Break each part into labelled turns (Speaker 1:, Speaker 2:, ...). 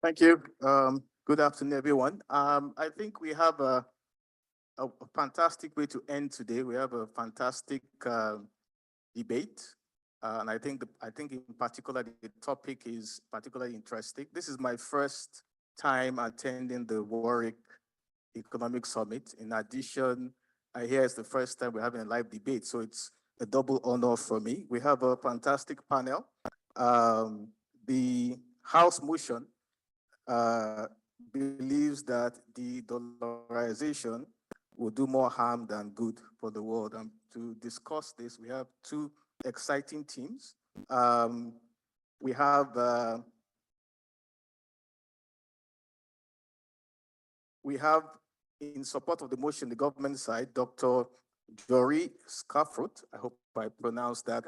Speaker 1: Thank you. Good afternoon, everyone. I think we have a fantastic way to end today. We have a fantastic debate, and I think in particular the topic is particularly interesting. This is my first time attending the Warwick Economics Summit. In addition, I hear it's the first time we're having a live debate, so it's a double honor for me. We have a fantastic panel. The House motion believes that de-dollarization will do more harm than good for the world. And to discuss this, we have two exciting teams. We have in support of the motion, the government side, Dr. Joeri Schasfoort. I hope I pronounced that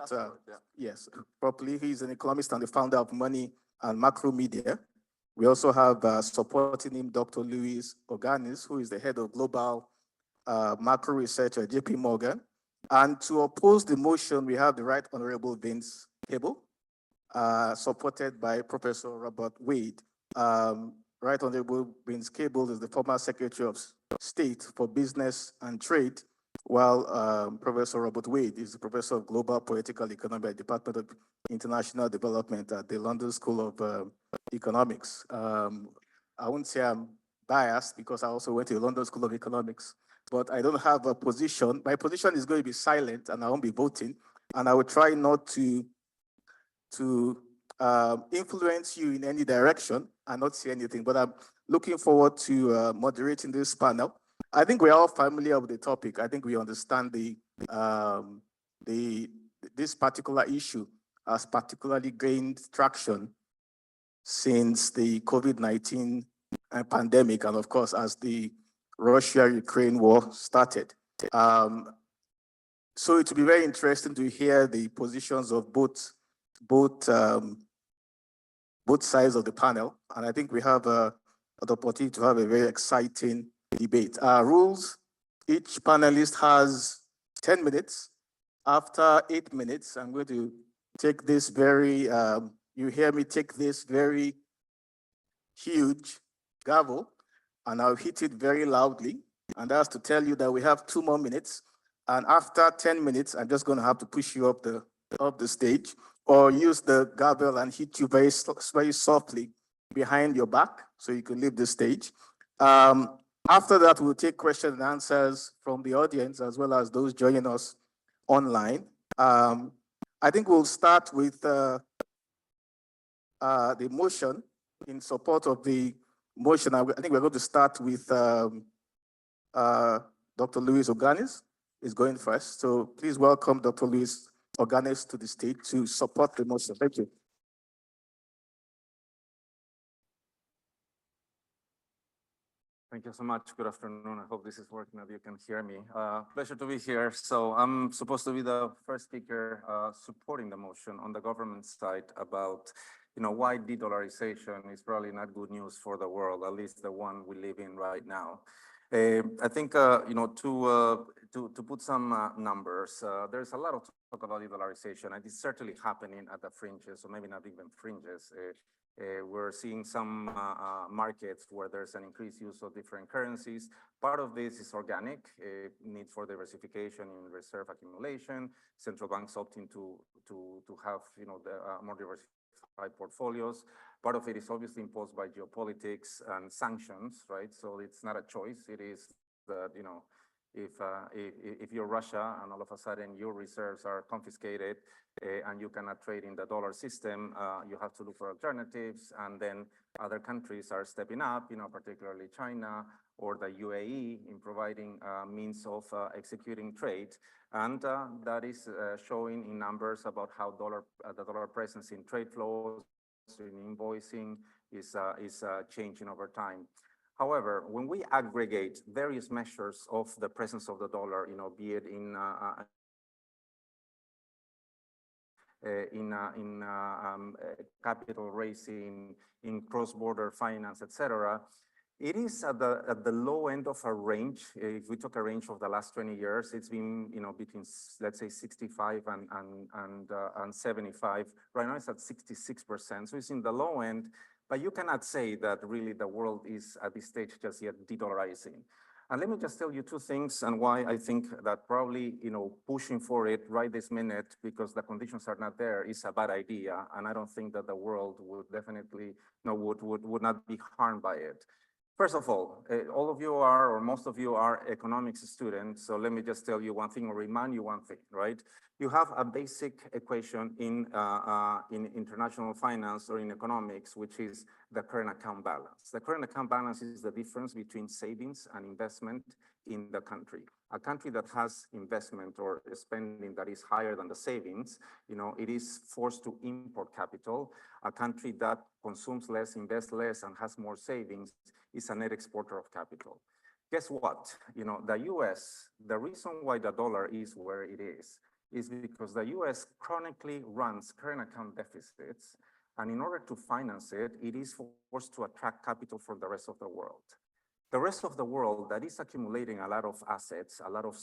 Speaker 1: yes, properly. He's an economist and the founder of Money and Macro Media. We also have supporting him, Dr. Luis Oganes, who is the head of global macro research at JP Morgan. And to oppose the motion, we have the Right Honorable Vince Cable, supported by Professor Robert Wade. Right Honorable Vince Cable is the former Secretary of State for Business and Trade, while Professor Robert Wade is the Professor of Global Political Economy at the Department of International Development at the London School of Economics. I wouldn't say I'm biased because I also went to the London School of Economics, but I don't have a position. My position is going to be silent and I won't be voting, and I will try not to influence you in any direction and not say anything, but I'm looking forward to moderating this panel. I think we're all familiar with the topic. I think we understand this particular issue has particularly gained traction since the COVID-19 pandemic, and of course, as the Russia-Ukraine war started. So it will be very interesting to hear the positions of both sides of the panel, and I think we have an opportunity to have a very exciting debate. Rules: each panelist has 10 minutes. After 8 minutes, I'm going to take this very, you hear me take this very huge gavel, and I'll hit it very loudly. And that's to tell you that we have 2 more minutes. And after 10 minutes, I'm just going to have to push you up the stage, or use the gavel and hit you very softly behind your back so you can leave the stage. After that, we'll take questions and answers from the audience as well as those joining us online. I think we'll start with the motion. In support of the motion, I think we're going to start with Dr. Luis Oganes is going first. So please welcome Dr. Luis Oganes to the stage to support the motion. Thank you.
Speaker 2: Thank you so much. Good afternoon. I hope this is working, that you can hear me. Pleasure to be here. So I'm supposed to be the first speaker supporting the motion on the government side about why de-dollarization is probably not good news for the world, at least the one we live in right now. I think to put some numbers, there's a lot of talk about de-dollarization, and it's certainly happening at the fringes, or maybe not even fringes. We're seeing some markets where there's an increased use of different currencies. Part of this is organic, need for diversification in reserve accumulation, central banks opting to have the more diversified portfolios. Part of it is obviously imposed by geopolitics and sanctions, right? So it's not a choice. It is that if you're Russia and all of a sudden your reserves are confiscated and you cannot trade in the dollar system, you have to look for alternatives, and then other countries are stepping up, particularly China or the UAE, in providing means of executing trade, and that is showing in numbers about how the dollar presence in trade flows, in invoicing is changing over time. However, when we aggregate various measures of the presence of the dollar, be it in capital raising, in cross-border finance, etc., It is at the low end of a range. If we took a range of the last 20 years, it's been, you know, between, let's say, 65 and 75. Right now it's at 66%. So it's in the low end, but you cannot say that really the world is at this stage just yet de-dollarizing. And let me just tell you two things and why I think that probably, you know, pushing for it right this minute because the conditions are not there is a bad idea. And I don't think that the world would definitely, you know, would not be harmed by it. First of all of you are, or most of you are economics students. So let me just tell you one thing or remind you one thing, right? You have a basic equation in international finance or in economics, which is the current account balance. The current account balance is the difference between savings and investment in the country. A country that has investment or spending that is higher than the savings, you know, it is forced to import capital. A country that consumes less, invests less, and has more savings is a net exporter of capital. Guess what? You know, the US, the reason why the dollar is where it is because the US chronically runs current account deficits, and in order to finance it, it is forced to attract capital from the rest of the world. The rest of the world that is accumulating a lot of assets, a lot of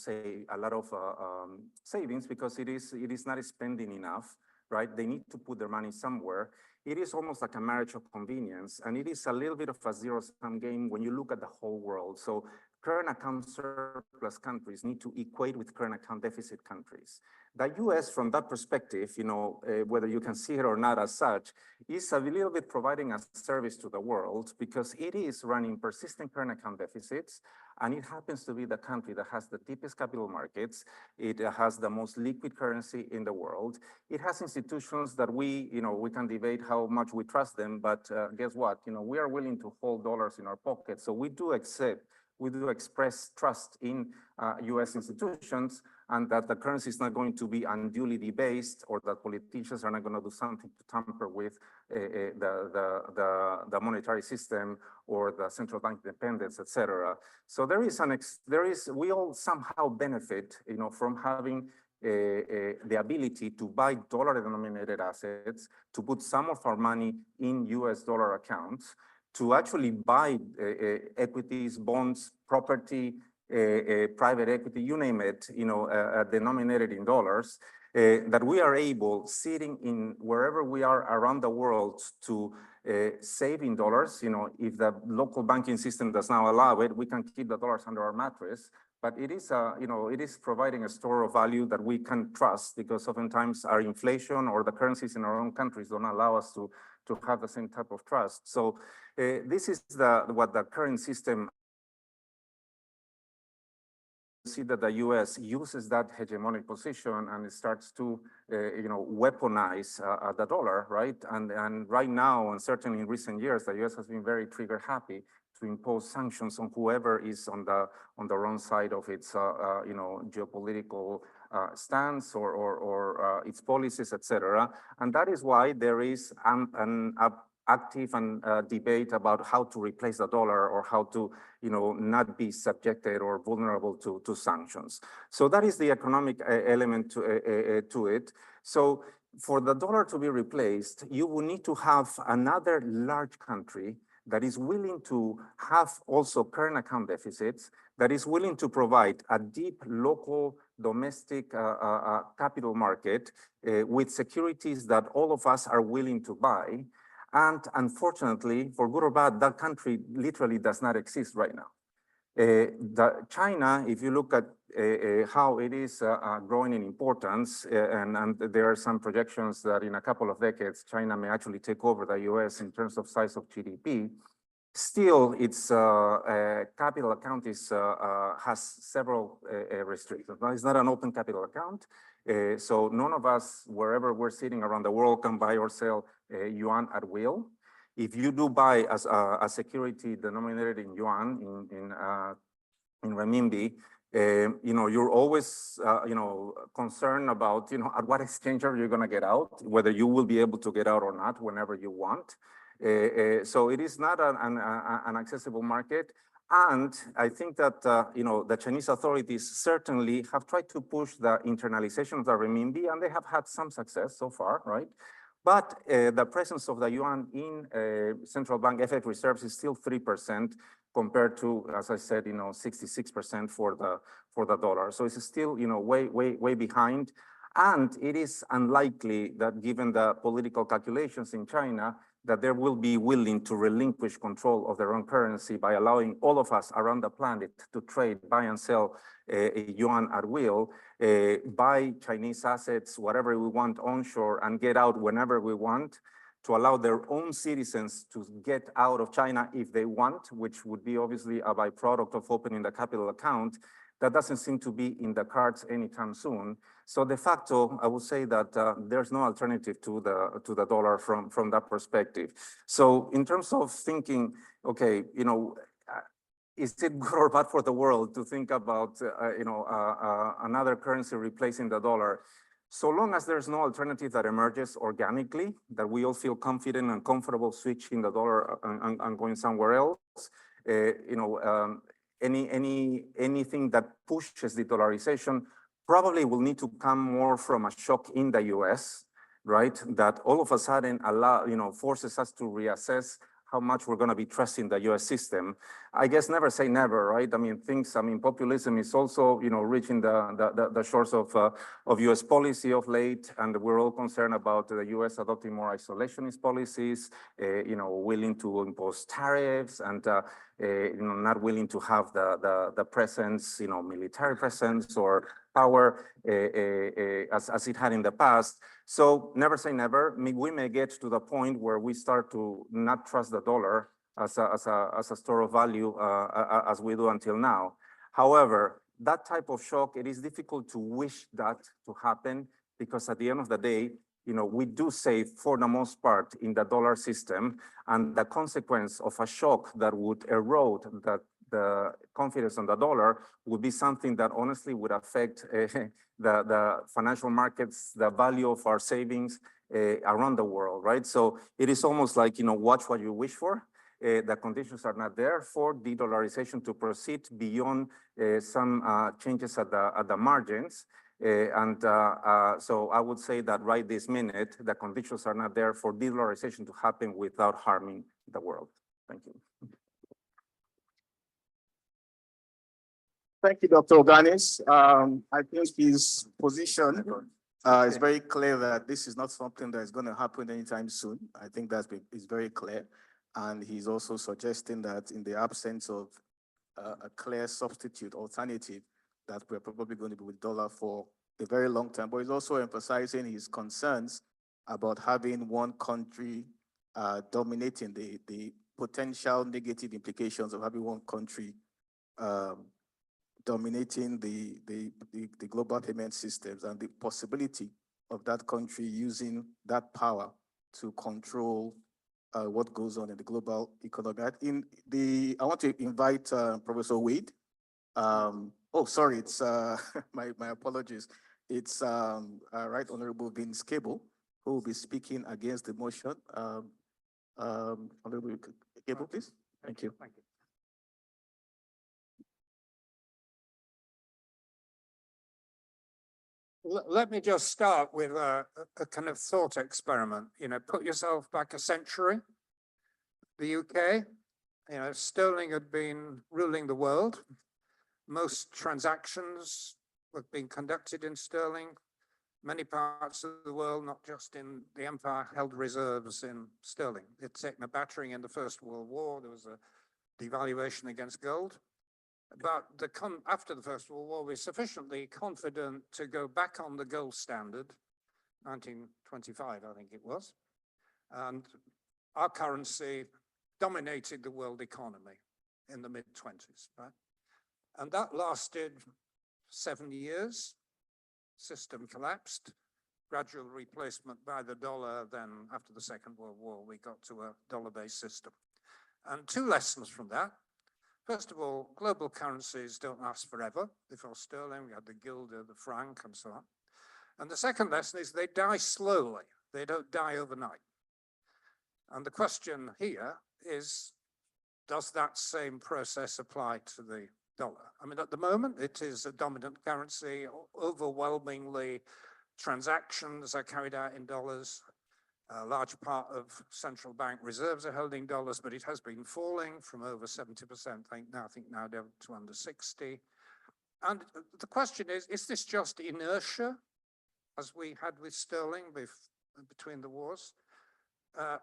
Speaker 2: savings because it is not spending enough, right? They need to put their money somewhere. It is almost like a marriage of convenience, and it is a little bit of a zero-sum game when you look at the whole world. So current account surplus countries need to equate with current account deficit countries. The US, from that perspective, you know, whether you can see it or not as such, is a little bit providing a service to the world because it is running persistent current account deficits, and it happens to be the country that has the deepest capital markets. It has the most liquid currency in the world. It has institutions that we can debate how much we trust them, but guess what? You know, we are willing to hold dollars in our pockets, so we do express trust in US institutions, and that the currency is not going to be unduly debased, or that politicians are not going to do something to tamper with the monetary system or the central bank independence, etc. So we all somehow benefit, you know, from having the ability to buy dollar-denominated assets, to put some of our money in US dollar accounts, to actually buy equities, bonds, property, private equity, you name it, you know, denominated in dollars, that we are able, sitting in wherever we are around the world, to save in dollars. You know, if the local banking system does not allow it, we can keep the dollars under our mattress. But it is, you know, it is providing a store of value that we can trust, because oftentimes our inflation or the currencies in our own countries don't allow us to have the same type of trust. So this is what the current system. See that the US uses that hegemonic position, and it starts to, you know, weaponize the dollar, right? And right now, and certainly in recent years, the US has been very trigger happy to impose sanctions on whoever is on the wrong side of its, you know, geopolitical stance or its policies, etc. And that is why there is an active debate about how to replace the dollar, or how to, you know, not be subjected or vulnerable to sanctions. So that is the economic element to it. So for the dollar to be replaced, you will need to have another large country that is willing to have also current account deficits, that is willing to provide a deep local domestic capital market with securities that all of us are willing to buy. And unfortunately, for good or bad, that country literally does not exist right now. China, if you look at how it is growing in importance, and there are some projections that in a couple of decades, China may actually take over the US in terms of size of GDP, still its capital account has several restrictions. Now, it's not an open capital account, so none of us, wherever we're sitting around the world, can buy or sell yuan at will. If you do buy as a security denominated in yuan, in renminbi, you know, you're always, you know, concerned about, you know, at what exchange are you going to get out, whether you will be able to get out or not whenever you want. So it is not an accessible market. And I think that, you know, the Chinese authorities certainly have tried to push the internalization of the renminbi, and they have had some success so far, right? But the presence of the yuan in central bank FX reserves is still 3%. compared to, as I said, 66% for the dollar. So it's still, way behind. And it is unlikely that, given the political calculations in China, that they will be willing to relinquish control of their own currency by allowing all of us around the planet to trade, buy and sell yuan at will, buy Chinese assets, whatever we want onshore, and get out whenever we want, to allow their own citizens to get out of China if they want, which would be obviously a byproduct of opening the capital account. That doesn't seem to be in the cards anytime soon. So de facto, I would say that there's no alternative to the dollar from that perspective. So in terms of thinking, okay, is it good or bad for the world to think about another currency replacing the dollar? So long as there's no alternative that emerges organically, that we all feel confident and comfortable switching the dollar and going somewhere else, anything that pushes de-dollarization probably will need to come more from a shock in the US, right? That all of a sudden forces us to reassess how much we're going to be trusting the US system. I guess never say never, right? Populism is also, reaching the shores of US policy of late, and we're all concerned about the US adopting more isolationist policies, willing to impose tariffs, and not willing to have the presence, military presence or power as it had in the past. So never say never. We may get to the point where we start to not trust the dollar as a store of value as we do until now. However, that type of shock, it is difficult to wish that to happen, because at the end of the day, we do save for the most part in the dollar system, and the consequence of a shock that would erode the confidence on the dollar would be something that honestly would affect the financial markets, the value of our savings around the world, right? So it is almost like, watch what you wish for. The conditions are not there for de-dollarization to proceed beyond some changes at the margins. So I would say that right this minute, the conditions are not there for de-dollarization to happen without harming the world. Thank you.
Speaker 1: Thank you, Dr. Oganes. I think his position is very clear that this is not something that is going to happen anytime soon. I think is very clear. And he's also suggesting that in the absence of a clear substitute alternative, that we're probably going to be with dollar for a very long time. But he's also emphasizing his concerns about having one country dominating, the potential negative implications of having one country dominating the global payment systems, and the possibility of that country using that power to control what goes on in the global economy. I want to invite Professor Wade. Sorry, it's my apologies. It's Right Honorable Vince Cable, who will be speaking against the motion. Honorable Cable, please. Thank you.
Speaker 3: Thank you. Let me just start with a kind of thought experiment. Put yourself back a century. The UK, sterling had been ruling the world. Most transactions were being conducted in sterling. Many parts of the world, not just in the empire, held reserves in sterling. It's taken a battering in the First World War. There was a devaluation against gold. But after the First World War, we were sufficiently confident to go back on the gold standard, 1925, I think it was. And our currency dominated the world economy in the mid-20s, right? And that lasted 7 years. System collapsed, gradual replacement by the dollar. Then after the Second World War, we got to a dollar-based system. And two lessons from that. First of all, global currencies don't last forever. Before sterling, we had the guilder, the franc, and so on. And the second lesson is they die slowly. They don't die overnight. And the question here is, does that same process apply to the dollar? I mean, at the moment, it is a dominant currency. Overwhelmingly, transactions are carried out in dollars. A large part of central bank reserves are held in dollars, but it has been falling from over 70%, I think now down to under 60. And the question is this just inertia, as we had with sterling between the wars?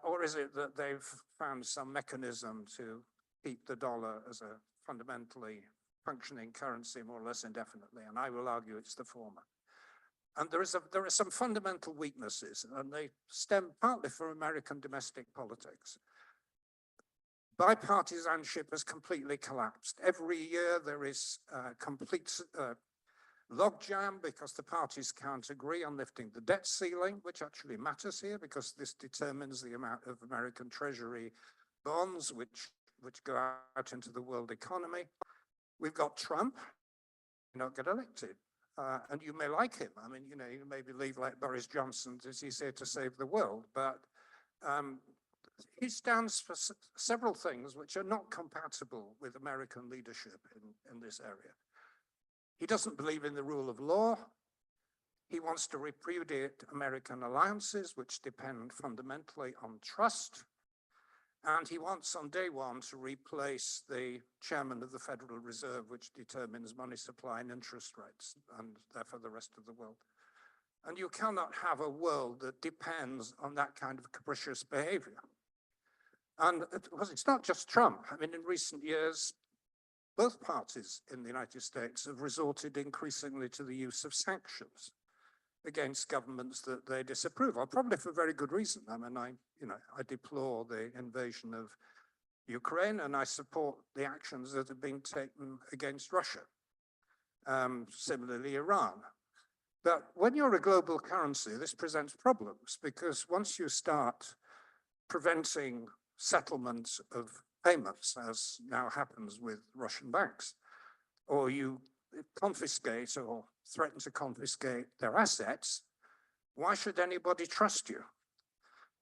Speaker 3: Or is it that they've found some mechanism to keep the dollar as a fundamentally functioning currency more or less indefinitely? And I will argue it's the former. And there are some fundamental weaknesses, and they stem partly from American domestic politics. Bipartisanship has completely collapsed. Every year there is a complete logjam because the parties can't agree on lifting the debt ceiling, which actually matters here because this determines the amount of American Treasury bonds which go out into the world economy. We've got Trump, not get elected. And you may like him. I mean, you may believe like Boris Johnson that he's here to save the world, but he stands for several things which are not compatible with American leadership in this area. He doesn't believe in the rule of law. He wants to repudiate American alliances, which depend fundamentally on trust. And he wants on day one to replace the chairman of the Federal Reserve, which determines money supply and interest rates, and therefore the rest of the world. And you cannot have a world that depends on that kind of capricious behavior. And it's not just Trump. I mean, in recent years, both parties in the United States have resorted increasingly to the use of sanctions against governments that they disapprove of, probably for very good reason. I mean, I deplore the invasion of Ukraine, and I support the actions that have been taken against Russia. Similarly, Iran. But when you're a global currency, this presents problems because once you start preventing settlement of payments, as now happens with Russian banks, or you confiscate or threaten to confiscate their assets, why should anybody trust you?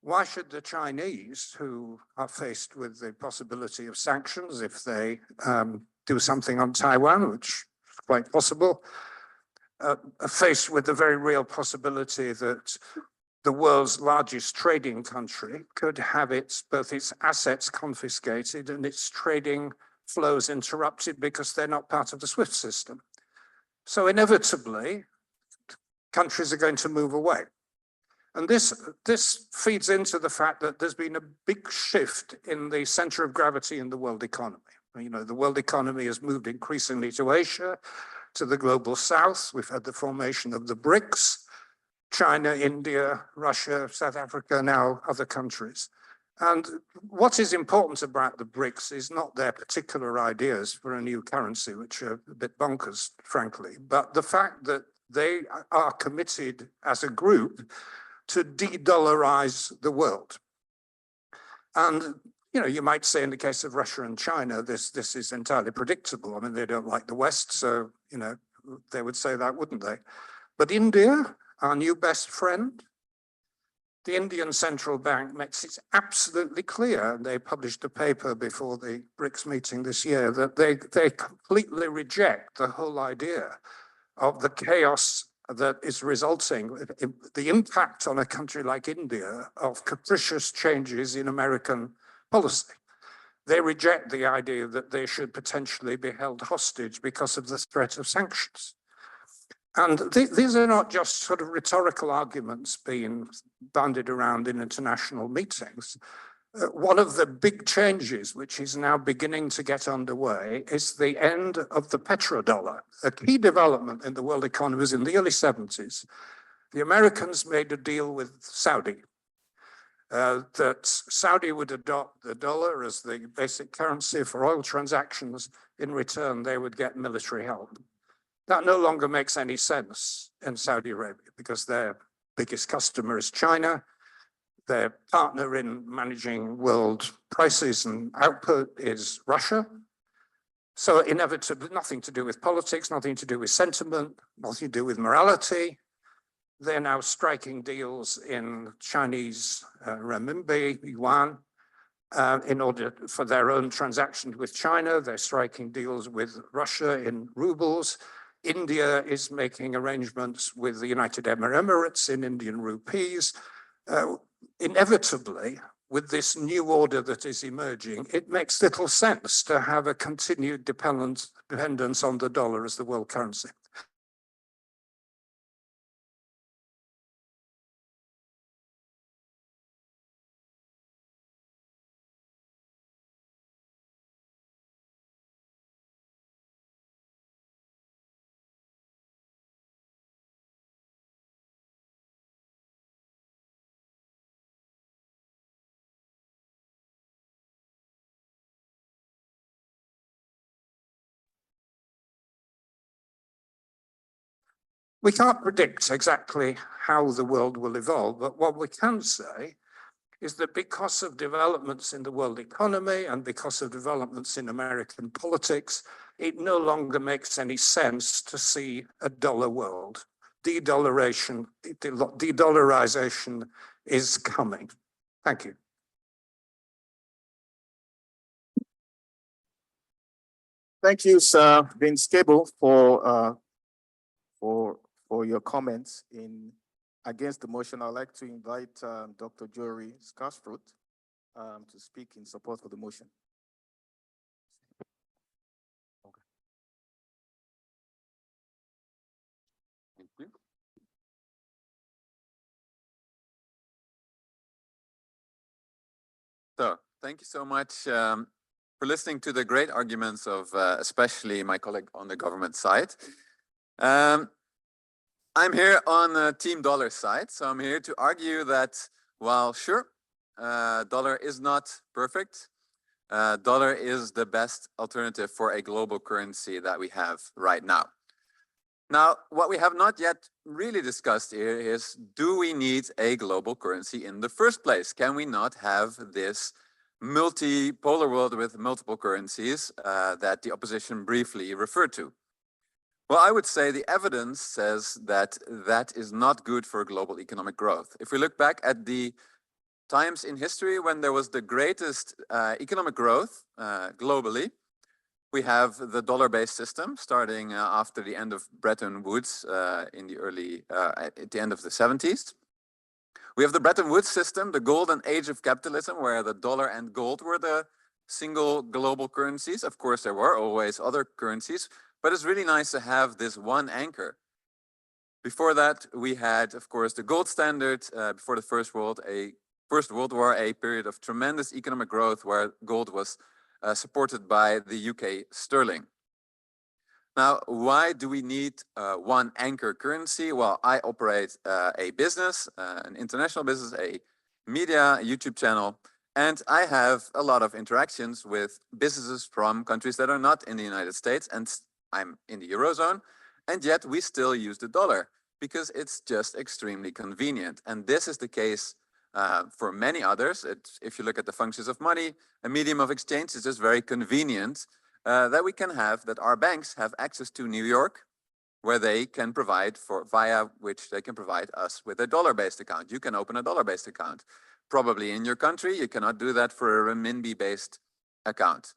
Speaker 3: Why should the Chinese, who are faced with the possibility of sanctions if they do something on Taiwan, which is quite possible, are faced with the very real possibility that the world's largest trading country could have both its assets confiscated and its trading flows interrupted because they're not part of the SWIFT system. So inevitably, countries are going to move away. And this feeds into the fact that there's been a big shift in the center of gravity in the world economy. The world economy has moved increasingly to Asia, to the global south. We've had the formation of the BRICS, China, India, Russia, South Africa, now other countries. And what is important about the BRICS is not their particular ideas for a new currency, which are a bit bonkers, frankly, but the fact that they are committed as a group to de-dollarize the world. And, you might say in the case of Russia and China, this is entirely predictable. I mean, they don't like the West, so, they would say that, wouldn't they? But India, our new best friend, the Indian Central Bank makes it absolutely clear, and they published a paper before the BRICS meeting this year, that they completely reject the whole idea of the chaos that is resulting, the impact on a country like India of capricious changes in American policy. They reject the idea that they should potentially be held hostage because of the threat of sanctions. And these are not just sort of rhetorical arguments being bandied around in international meetings. One of the big changes, which is now beginning to get underway, is the end of the petrodollar. A key development in the world economy was in the early 70s. The Americans made a deal with Saudi, that Saudi would adopt the dollar as the basic currency for oil transactions. In return, they would get military help. That no longer makes any sense in Saudi Arabia because their biggest customer is China. Their partner in managing world prices and output is Russia. So inevitably, nothing to do with politics, nothing to do with sentiment, nothing to do with morality. They're now striking deals in Chinese renminbi, yuan, in order for their own transactions with China. They're striking deals with Russia in rubles. India is making arrangements with the United Arab Emirates in Indian rupees. inevitably, with this new order that is emerging, it makes little sense to have a continued dependence on the dollar as the world currency. We can't predict exactly how the world will evolve, but what we can say is that because of developments in the world economy and because of developments in American politics, it no longer makes any sense to see a dollar world. De-dollarization is coming. Thank you.
Speaker 1: Thank you, Sir Vince Cable, for your comments against the motion. I'd like to invite Dr. Joeri Schasfoort to speak in support of the motion.
Speaker 4: Thank you. So, thank you so much for listening to the great arguments of especially my colleague on the government side. I'm here on the team dollar side, so I'm here to argue that while sure, dollar is not perfect, dollar is the best alternative for a global currency that we have right now. Now, what we have not yet really discussed here is, do we need a global currency in the first place? Can we not have this multipolar world with multiple currencies that the opposition briefly referred to? Well, I would say the evidence says that that is not good for global economic growth. If we look back at the times in history when there was the greatest economic growth globally, we have the dollar-based system starting after the end of Bretton Woods at the end of the 70s. We have the Bretton Woods system, the golden age of capitalism, where the dollar and gold were the single global currencies. Of course, there were always other currencies, but it's really nice to have this one anchor. Before that, we had, of course, the gold standard before the First World War, a period of tremendous economic growth where gold was supported by the UK sterling. Now, why do we need one anchor currency? Well, I operate a business, an international business, a media YouTube channel, and I have a lot of interactions with businesses from countries that are not in the United States, and I'm in the Eurozone, and yet we still use the dollar because it's just extremely convenient. And this is the case for many others. If you look at the functions of money, a medium of exchange is just very convenient that we can have, that our banks have access to New York, where they can provide via which they can provide us with a dollar-based account. You can open a dollar-based account. Probably in your country, you cannot do that for a renminbi-based account.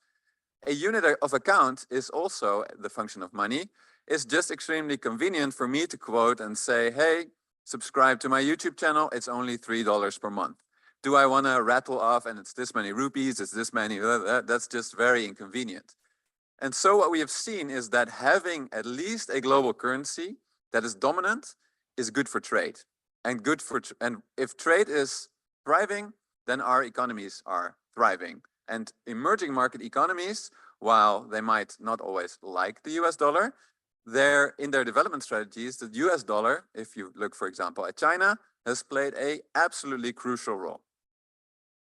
Speaker 4: A unit of account is also the function of money. It's just extremely convenient for me to quote and say, hey, subscribe to my YouTube channel, it's only $3 per month. Do I want to rattle off and it's this many rupees, it's this many, that's just very inconvenient. And so what we have seen is that having at least a global currency that is dominant is good for trade. And if trade is thriving, then our economies are thriving. And emerging market economies, while they might not always like the US dollar, in their development strategies, the US dollar, if you look, for example, at China, has played an absolutely crucial role.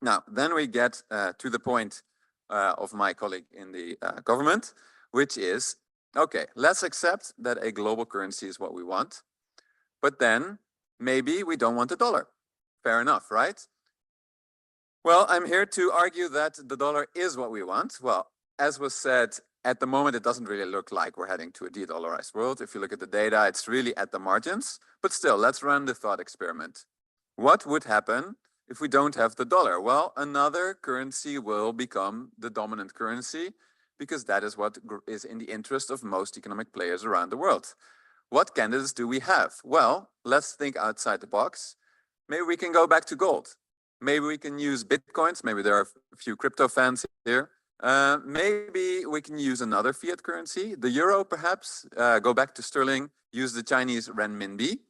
Speaker 4: Now, then we get to the point of my colleague in the government, which is, okay, let's accept that a global currency is what we want, but then maybe we don't want a dollar. Fair enough, right? Well, I'm here to argue that the dollar is what we want. Well, as was said, at the moment, it doesn't really look like we're heading to a de-dollarized world. If you look at the data, it's really at the margins. But still, let's run the thought experiment. What would happen if we don't have the dollar? Well, another currency will become the dominant currency because that is what is in the interest of most economic players around the world. What candidates do we have? Well, let's think outside the box. Maybe we can go back to gold. Maybe we can use Bitcoins. Maybe there are a few crypto fans here. Maybe we can use another fiat currency, the euro perhaps, go back to sterling, use the Chinese renminbi.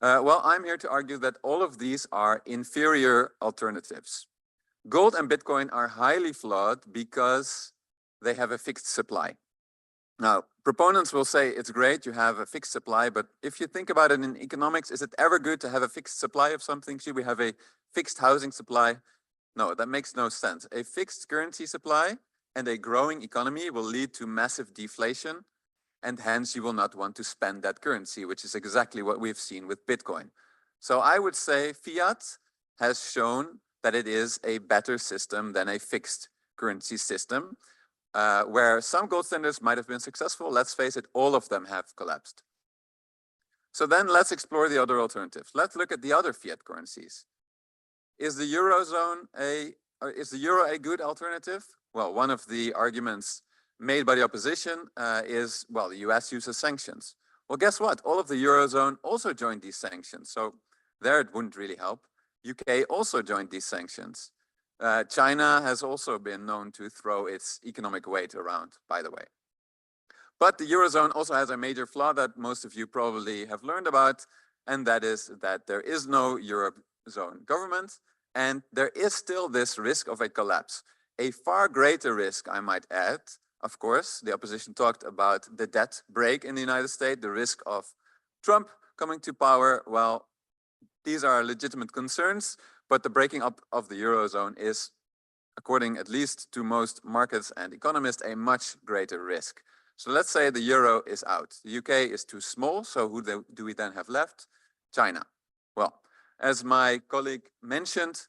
Speaker 4: Well, I'm here to argue that all of these are inferior alternatives. Gold and Bitcoin are highly flawed because they have a fixed supply. Now, proponents will say it's great, you have a fixed supply, but if you think about it in economics, is it ever good to have a fixed supply of something? Should we have a fixed housing supply? No, that makes no sense. A fixed currency supply and a growing economy will lead to massive deflation, and hence you will not want to spend that currency, which is exactly what we've seen with Bitcoin. So I would say fiat has shown that it is a better system than a fixed currency system. Where some gold standards might have been successful, let's face it, all of them have collapsed. So then let's explore the other alternatives. Let's look at the other fiat currencies. Is the euro a good alternative? Well, one of the arguments made by the opposition is, well, the US uses sanctions. Well, guess what? All of the Eurozone also joined these sanctions. So there it wouldn't really help. UK also joined these sanctions. China has also been known to throw its economic weight around, by the way. But the Eurozone also has a major flaw that most of you probably have learned about, and that is that there is no Eurozone government, and there is still this risk of a collapse. A far greater risk, I might add. Of course, the opposition talked about the debt break in the United States, the risk of Trump coming to power. Well, these are legitimate concerns, but the breaking up of the Eurozone is, according at least to most markets and economists, a much greater risk. So let's say the euro is out. The UK is too small, so who do we then have left? China. Well, as my colleague mentioned,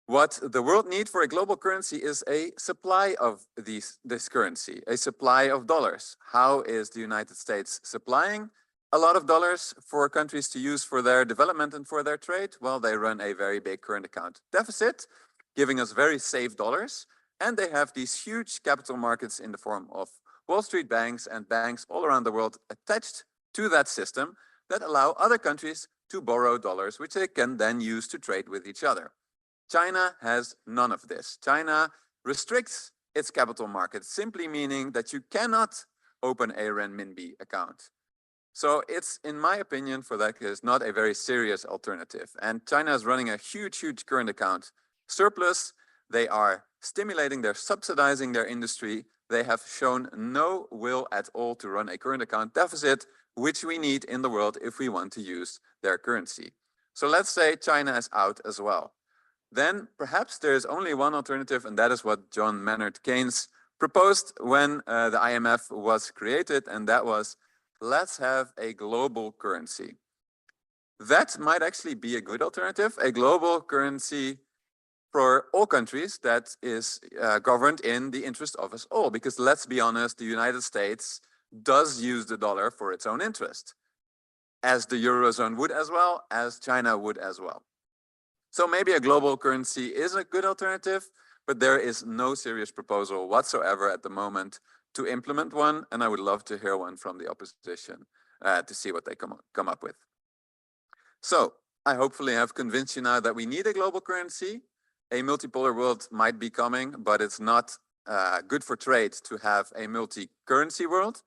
Speaker 4: what the world needs for a global currency is a supply of this currency, a supply of dollars. How is the United States supplying a lot of dollars for countries to use for their development and for their trade? Well, they run a very big current account deficit, giving us very safe dollars. And they have these huge capital markets in the form of Wall Street banks and banks all around the world attached to that system that allow other countries to borrow dollars, which they can then use to trade with each other. China has none of this. China restricts its capital markets, simply meaning that you cannot open a renminbi account. So it's, in my opinion, for that case, not a very serious alternative. And China is running a huge, huge current account surplus. They are stimulating, they're subsidizing their industry. They have shown no will at all to run a current account deficit, which we need in the world if we want to use their currency. So let's say China is out as well. Then perhaps there is only one alternative, and that is what John Maynard Keynes proposed when the IMF was created, and that was, let's have a global currency. That might actually be a good alternative, a global currency for all countries that is governed in the interest of us all. Because let's be honest, the United States does use the dollar for its own interest, as the Eurozone would as well, as China would as well. So maybe a global currency is a good alternative, but there is no serious proposal whatsoever at the moment to implement one, and I would love to hear one from the opposition to see what they come up with. So I hopefully have convinced you now that we need a global currency. A multipolar world might be coming, but it's not good for trade to have a multi-currency world.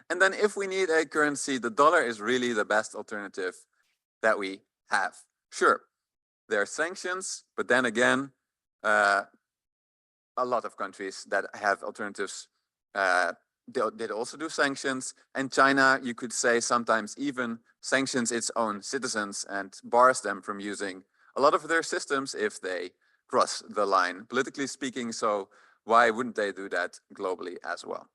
Speaker 4: And then if we need a currency, the dollar is really the best alternative that we have. Sure, there are sanctions, but then again, a lot of countries that have alternatives did also do sanctions, and China, you could say, sometimes even sanctions its own citizens and bars them from using a lot of their systems if they cross the line, politically speaking. So why wouldn't they do that globally as well?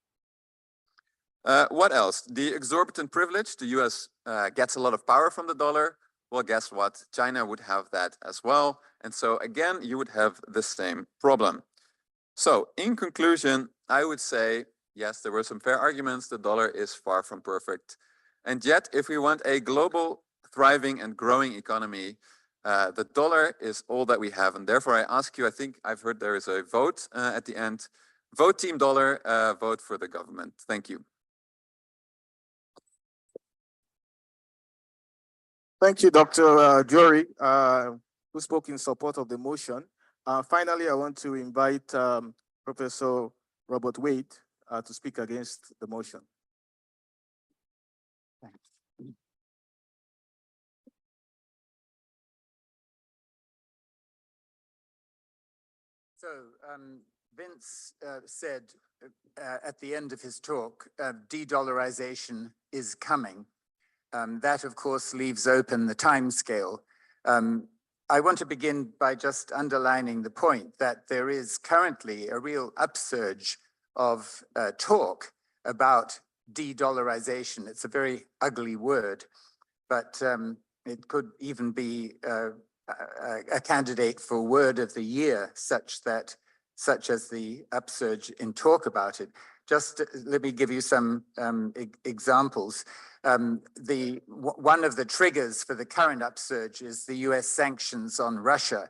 Speaker 4: What else? The exorbitant privilege. The US gets a lot of power from the dollar. Well, guess what? China would have that as well. And so again, you would have the same problem. So in conclusion, I would say, yes, there were some fair arguments. The dollar is far from perfect. And yet, if we want a global, thriving and growing economy, the dollar is all that we have. And therefore, I ask you, I think I've heard there is a vote at the end. Vote Team Dollar, vote for the government. Thank you.
Speaker 1: Thank you, Dr. Joeri. who spoke in support of the motion. Finally, I want to invite Professor Robert Wade to speak against the motion.
Speaker 5: So Vince said at the end of his talk, de-dollarization is coming. That, of course, leaves open the timescale. I want to begin by just underlining the point that there is currently a real upsurge of talk about de-dollarization. It's a very ugly word, but it could even be a candidate for word of the year, such as the upsurge in talk about it. Just let me give you some examples. One of the triggers for the current upsurge is the US sanctions on Russia,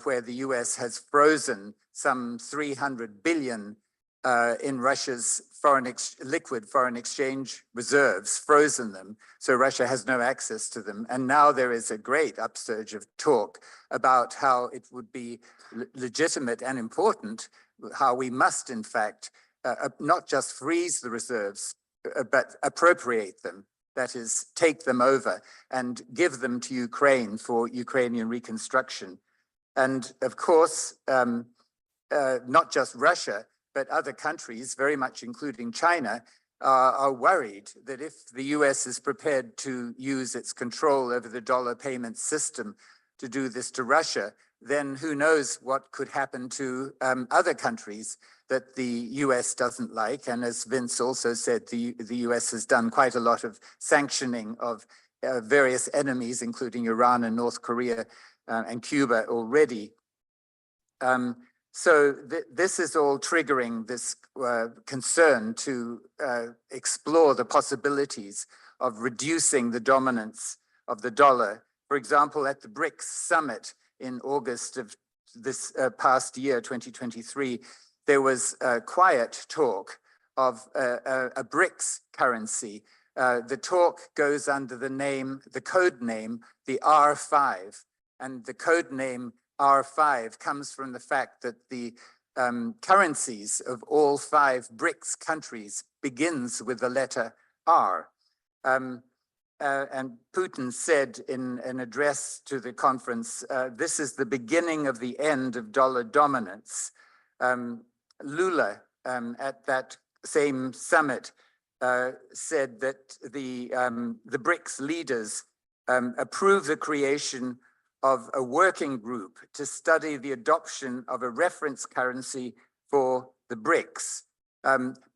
Speaker 5: where the US has frozen some 300 billion in Russia's liquid foreign exchange reserves, frozen them, so Russia has no access to them. And now there is a great upsurge of talk about how it would be legitimate and important, how we must, in fact, not just freeze the reserves, but appropriate them. That is, take them over and give them to Ukraine for Ukrainian reconstruction. And of course, not just Russia, but other countries, very much including China, are worried that if the US is prepared to use its control over the dollar payment system to do this to Russia, then who knows what could happen to other countries that the US doesn't like. And as Vince also said, the US has done quite a lot of sanctioning of various enemies, including Iran and North Korea and Cuba already. So this is all triggering this concern to explore the possibilities of reducing the dominance of the dollar. For example, at the BRICS summit in August of this past year, 2023, there was quiet talk of a BRICS currency. The talk goes under the code name, the R5, and the code name R5 comes from the fact that the currencies of all 5 BRICS countries begins with the letter R. And Putin said in an address to the conference, this is the beginning of the end of dollar dominance. Lula at that same summit said that the BRICS leaders approve the creation of a working group to study the adoption of a reference currency for the BRICS.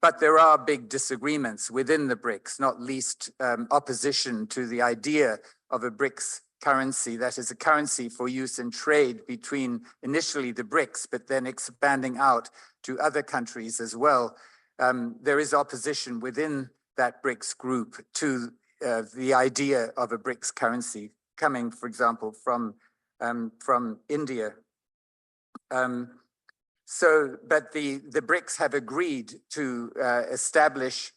Speaker 5: But there are big disagreements within the BRICS, not least opposition to the idea of a BRICS currency, that is a currency for use in trade between initially the BRICS, but then expanding out to other countries as well. There is opposition within that BRICS group to the idea of a BRICS currency coming, for example, from India. But the BRICS have agreed to establish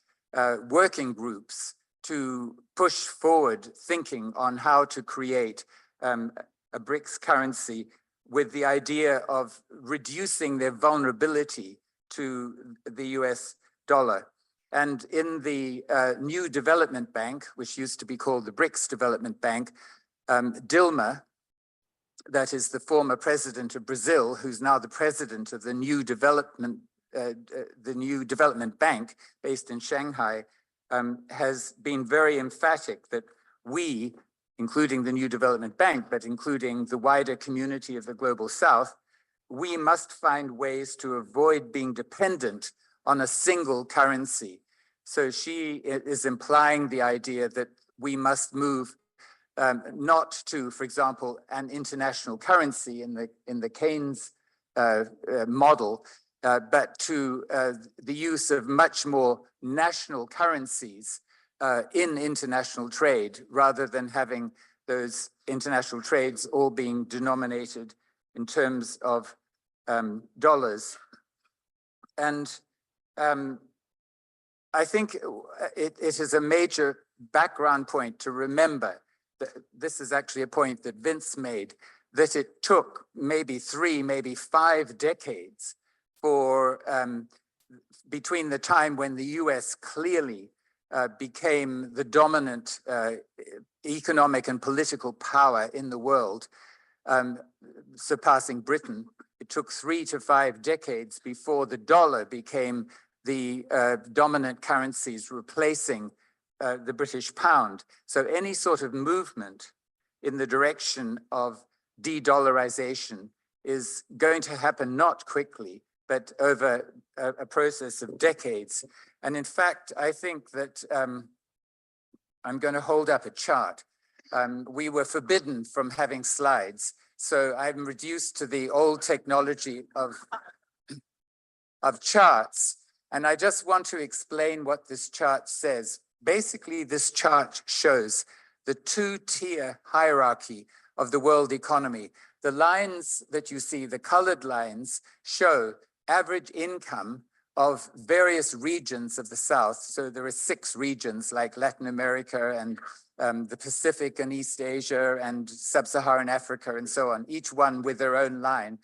Speaker 5: working groups to push forward thinking on how to create a BRICS currency with the idea of reducing their vulnerability to the US dollar. And in the new development bank, which used to be called the BRICS Development Bank, Dilma, that is the former president of Brazil, who's now the president of the new development bank based in Shanghai, has been very emphatic that we, including the new development bank, but including the wider community of the global South, we must find ways to avoid being dependent on a single currency. So she is implying the idea that we must move not to, for example, an international currency in the Keynes model, but to the use of much more national currencies in international trade, rather than having those international trades all being denominated in terms of dollars. And I think it is a major background point to remember. This is actually a point that Vince made, that it took maybe 3, maybe 5 decades for between the time when the US clearly became the dominant economic and political power in the world, surpassing Britain. It took 3 to 5 decades before the dollar became the dominant currencies, replacing the British pound. So any sort of movement in the direction of de-dollarization is going to happen not quickly, but over a process of decades. And in fact, I think that I'm going to hold up a chart. We were forbidden from having slides, so I'm reduced to the old technology of charts. And I just want to explain what this chart says. Basically, this chart shows the 2-tier hierarchy of the world economy. The lines that you see, the colored lines, show average income of various regions of the South. So there are 6 regions like Latin America and the Pacific and East Asia and Sub-Saharan Africa and so on, each one with their own line.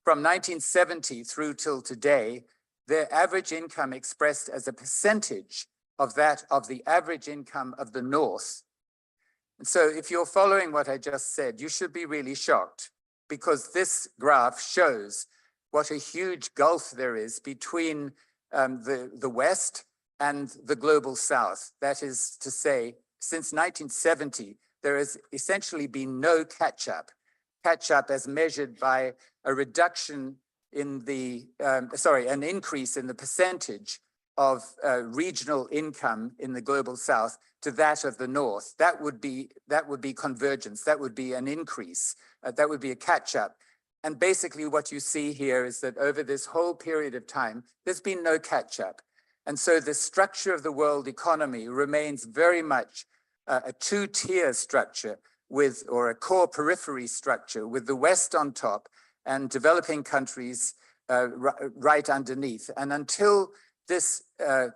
Speaker 5: From 1970 through till today, their average income expressed as a percentage of that of the average income of the North. And so if you're following what I just said, you should be really shocked, because this graph shows what a huge gulf there is between the West and the global South. That is to say, since 1970, there has essentially been no catch-up as measured by a reduction in the, an increase in the percentage of regional income in the global South to that of the North. That would be convergence. That would be an increase. That would be a catch-up. And basically what you see here is that over this whole period of time, there's been no catch-up. And so the structure of the world economy remains very much a 2-tier structure or a core periphery structure with the West on top and developing countries right underneath. And until this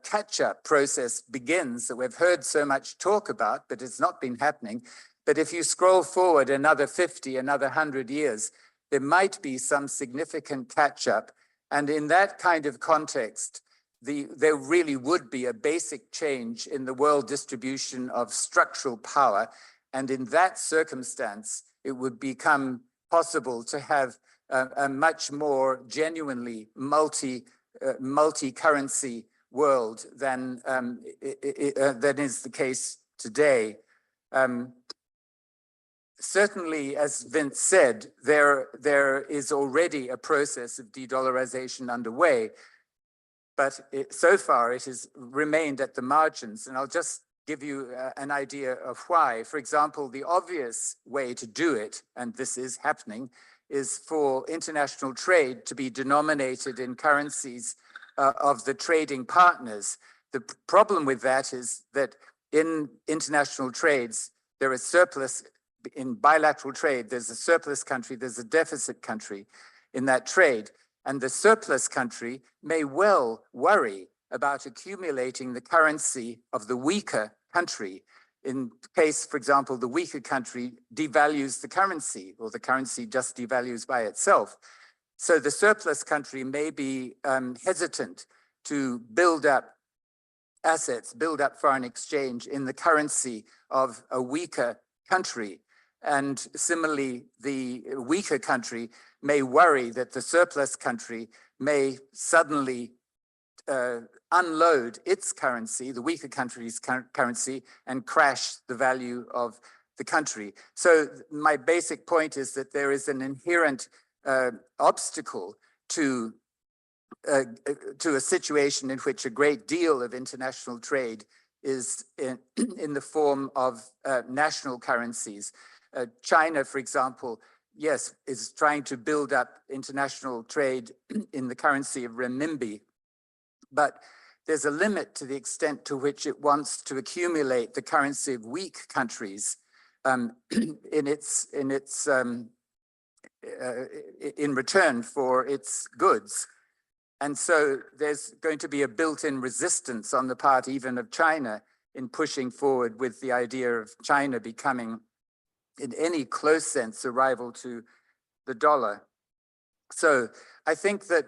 Speaker 5: catch-up process begins that we've heard so much talk about, but it's not been happening. But if you scroll forward another 50, another 100 years, there might be some significant catch-up. And in that kind of context, there really would be a basic change in the world distribution of structural power. And in that circumstance, it would become possible to have a much more genuinely multi-currency world than is the case today. Certainly, as Vince said, there is already a process of de-dollarization underway, but so far it has remained at the margins. And I'll just give you an idea of why. For example, the obvious way to do it, and this is happening, is for international trade to be denominated in currencies of the trading partners. The problem with that is that in international trades, there is surplus. In bilateral trade, there's a surplus country, there's a deficit country in that trade. And the surplus country may well worry about accumulating the currency of the weaker country. In case, for example, the weaker country devalues the currency, or the currency just devalues by itself. So the surplus country may be hesitant to build up assets, build up foreign exchange in the currency of a weaker country. And similarly, the weaker country may worry that the surplus country may suddenly unload its currency, the weaker country's currency, and crash the value of the country. So my basic point is that there is an inherent obstacle to a situation in which a great deal of international trade is in the form of national currencies. China, for example, yes, is trying to build up international trade in the currency of renminbi, but there's a limit to the extent to which it wants to accumulate the currency of weak countries in return for its goods. And so there's going to be a built-in resistance on the part even of China in pushing forward with the idea of China becoming, in any close sense, a rival to the dollar. So I think that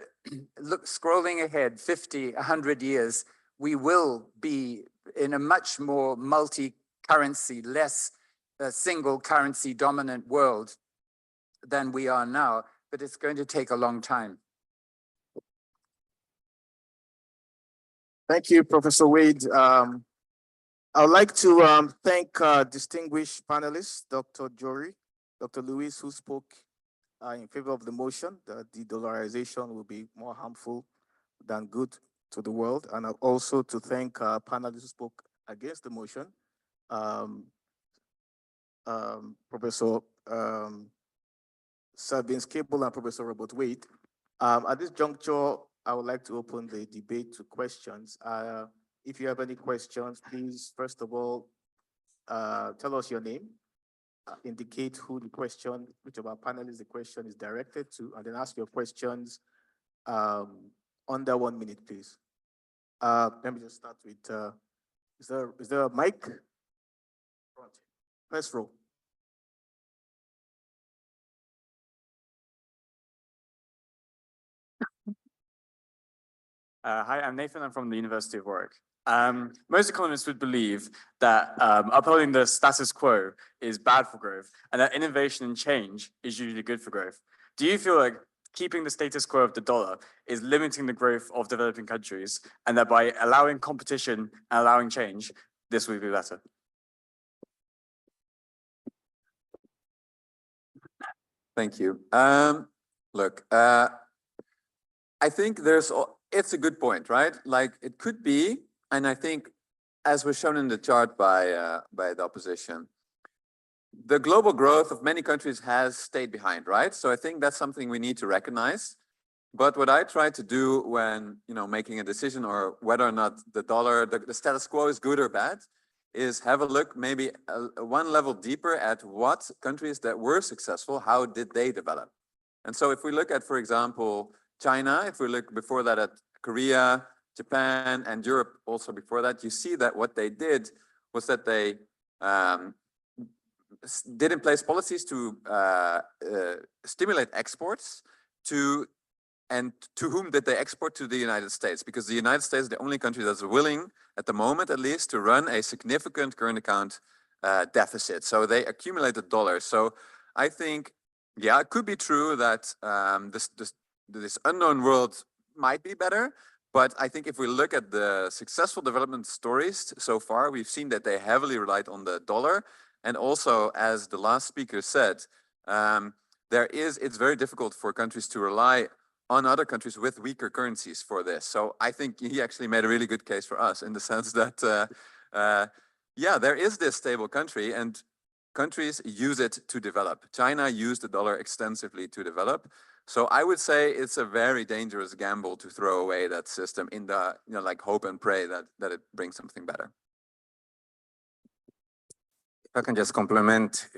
Speaker 5: look, scrolling ahead 50, 100 years, we will be in a much more multi-currency, less single currency dominant world than we are now, but it's going to take a long time.
Speaker 1: Thank you, Professor Wade. I would like to thank distinguished panelists, Dr. Joeri, Dr. Luis, who spoke in favor of the motion that de-dollarization will be more harmful than good to the world, and also to thank panelists who spoke against the motion, Professor Sabins Cable and Professor Robert Wade. At this juncture, I would like to open the debate to questions. If you have any questions, please, first of all, tell us your name, indicate who the question, which of our panelists the question is directed to, and then ask your questions under 1 minute, please. Let me just start with, is there a mic? First row.
Speaker 6: Hi, I'm Nathan. I'm from the University of Warwick. Most economists would believe that upholding the status quo is bad for growth and that innovation and change is usually good for growth. Do you feel like keeping the status quo of the dollar is limiting the growth of developing countries and that by allowing competition and allowing change, this will be better?
Speaker 4: Thank you. Look, I think it's a good point, right? Like it could be, and I think as was shown in the chart by the opposition, the global growth of many countries has stayed behind, right? So I think that's something we need to recognize. But what I try to do when, making a decision or whether or not the dollar, the status quo is good or bad, is have a look maybe one level deeper at what countries that were successful, how did they develop? And so if we look at, for example, China, if we look before that at Korea, Japan, and Europe also before that, you see that what they did was that they did in place policies to stimulate exports and to whom did they export? To the United States, because the United States is the only country that's willing, at the moment at least, to run a significant current account deficit. So they accumulated dollars. So I think, yeah, it could be true that this unknown world might be better, but I think if we look at the successful development stories so far, we've seen that they heavily relied on the dollar. And also, as the last speaker said, it's very difficult for countries to rely on other countries with weaker currencies for this. So I think he actually made a really good case for us in the sense that, yeah, there is this stable country and countries use it to develop. China used the dollar extensively to develop. So I would say it's a very dangerous gamble to throw away that system in the, like hope and pray that it brings something better.
Speaker 2: If I can just complement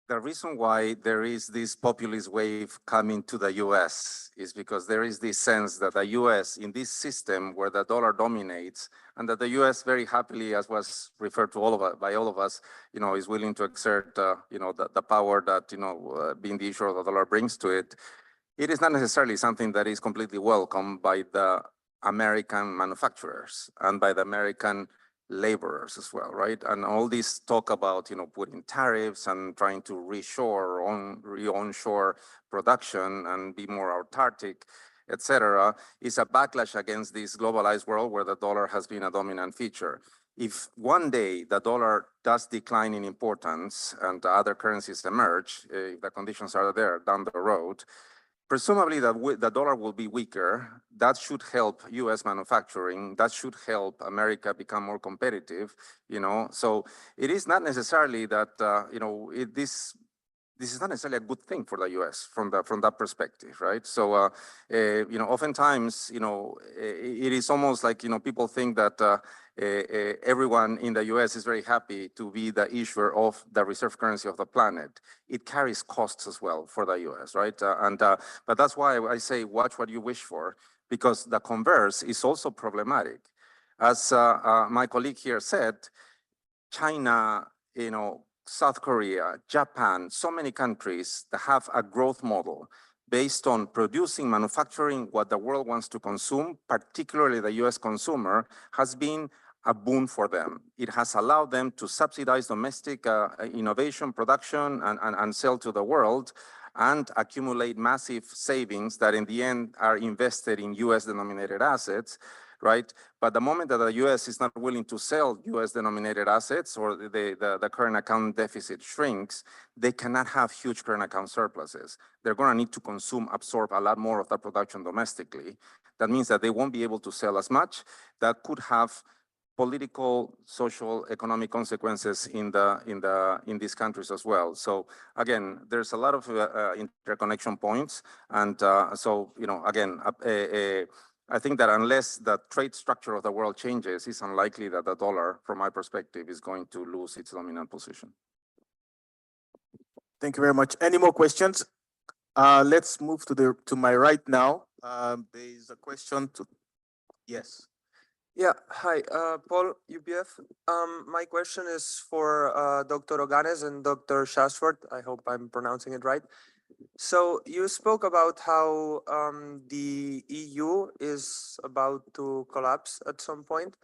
Speaker 2: the reason why there is this populist wave coming to the US is because there is this sense that the US in this system where the dollar dominates and that the US very happily, as was referred to by all of us, is willing to exert, the power that, being the issuer of the dollar brings to it. It is not necessarily something that is completely welcomed by the American manufacturers and by the American laborers as well, right? And all this talk about, putting tariffs and trying to reshore or onshore production and be more autarkic, etc., is a backlash against this globalized world where the dollar has been a dominant feature. If one day the dollar does decline in importance and other currencies emerge, if the conditions are there down the road, presumably the dollar will be weaker. That should help US manufacturing. That should help America become more competitive, So it is not necessarily that, this is not necessarily a good thing for the US from that perspective, right? So, oftentimes, it is almost like, people think that everyone in the US is very happy to be the issuer of the reserve currency of the planet. It carries costs as well for the US, right? But that's why I say, watch what you wish for, because the converse is also problematic. As my colleague here said, China, South Korea, Japan, so many countries that have a growth model based on producing, manufacturing what the world wants to consume, particularly the US consumer, has been a boon for them. It has allowed them to subsidize domestic innovation, production, and sell to the world, and accumulate massive savings that in the end are invested in US denominated assets, right? But the moment that the US is not willing to sell US denominated assets, or the current account deficit shrinks, they cannot have huge current account surpluses. They're gonna need to absorb a lot more of that production domestically. That means that they won't be able to sell as much. That could have political, social, economic consequences in these countries as well. So again, there's a lot of interconnection points, and so again, I think that unless the trade structure of the world changes, it's unlikely that the dollar, from my perspective, is going to lose its dominant position.
Speaker 1: Thank you very much. Any more questions? Let's move to my right now. There is a question to, yes.
Speaker 7: Yeah, hi, Paul, UPF. My question is for Dr. Oganes and Dr. Schasfoort. I hope I'm pronouncing it right. So you spoke about how the EU is about to collapse at some point.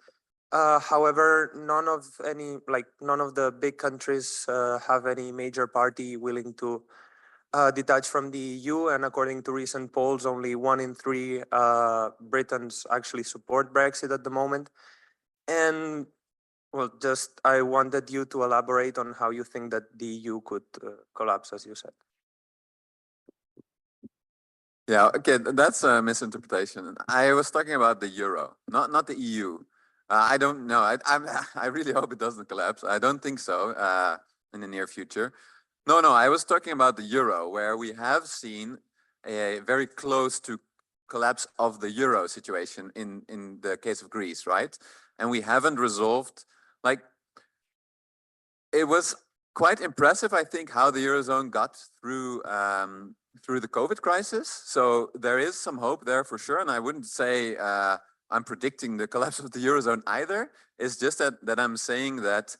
Speaker 7: However, none of the big countries have any major party willing to detach from the EU, and according to recent polls, only 1 in 3 Britons actually support Brexit at the moment. And well, I wanted you to elaborate on how you think that the EU could collapse, as you said.
Speaker 4: Yeah, okay, that's a misinterpretation. I was talking about the euro, not the EU. I don't know. I really hope it doesn't collapse. I don't think so in the near future. No, I was talking about the euro, where we have seen a very close to collapse of the euro situation in the case of Greece, right? And we haven't resolved, it was quite impressive, I think, how the Eurozone got through the COVID crisis. So there is some hope there for sure. And I wouldn't say I'm predicting the collapse of the Eurozone either. It's just that I'm saying that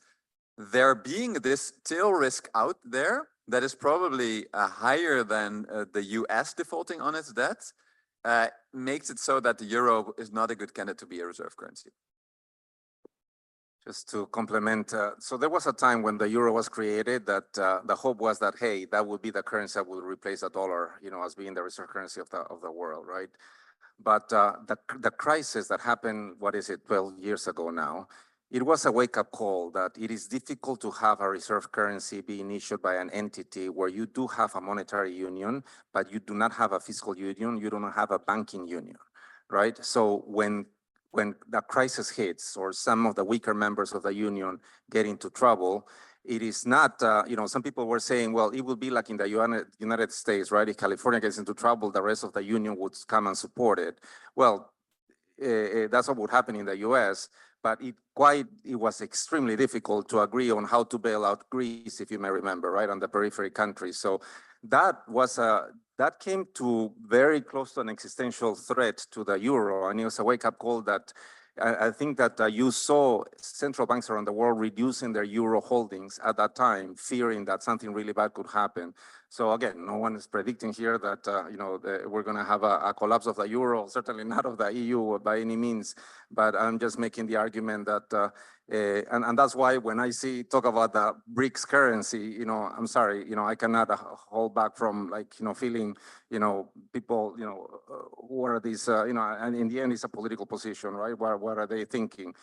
Speaker 4: there being this tail risk out there that is probably higher than the US defaulting on its debt makes it so that the euro is not a good candidate to be a reserve currency.
Speaker 2: Just to complement, so there was a time when the euro was created that the hope was that, hey, that would be the currency that would replace the dollar, as being the reserve currency of the world, right? But the crisis that happened, 12 years ago now, it was a wake-up call that it is difficult to have a reserve currency being issued by an entity where you do have a monetary union, but you do not have a fiscal union, you don't have a banking union, right? So when the crisis hits, or some of the weaker members of the union get into trouble, it is not, some people were saying, well, it will be like in the United States, right? If California gets into trouble, the rest of the union would come and support it. Well, that's what would happen in the US, but it was extremely difficult to agree on how to bail out Greece, if you may remember, right, on the periphery countries. So that came to very close to an existential threat to the euro, and it was a wake-up call that I think that you saw central banks around the world reducing their euro holdings at that time, fearing that something really bad could happen. So again, no one is predicting here that we're going to have a collapse of the euro, certainly not of the EU by any means. But I'm just making the argument that, and that's why when I talk about the BRICS currency, I'm sorry, I cannot hold back from feeling, people, what are these, and in the end, it's a political position, right? What are they thinking?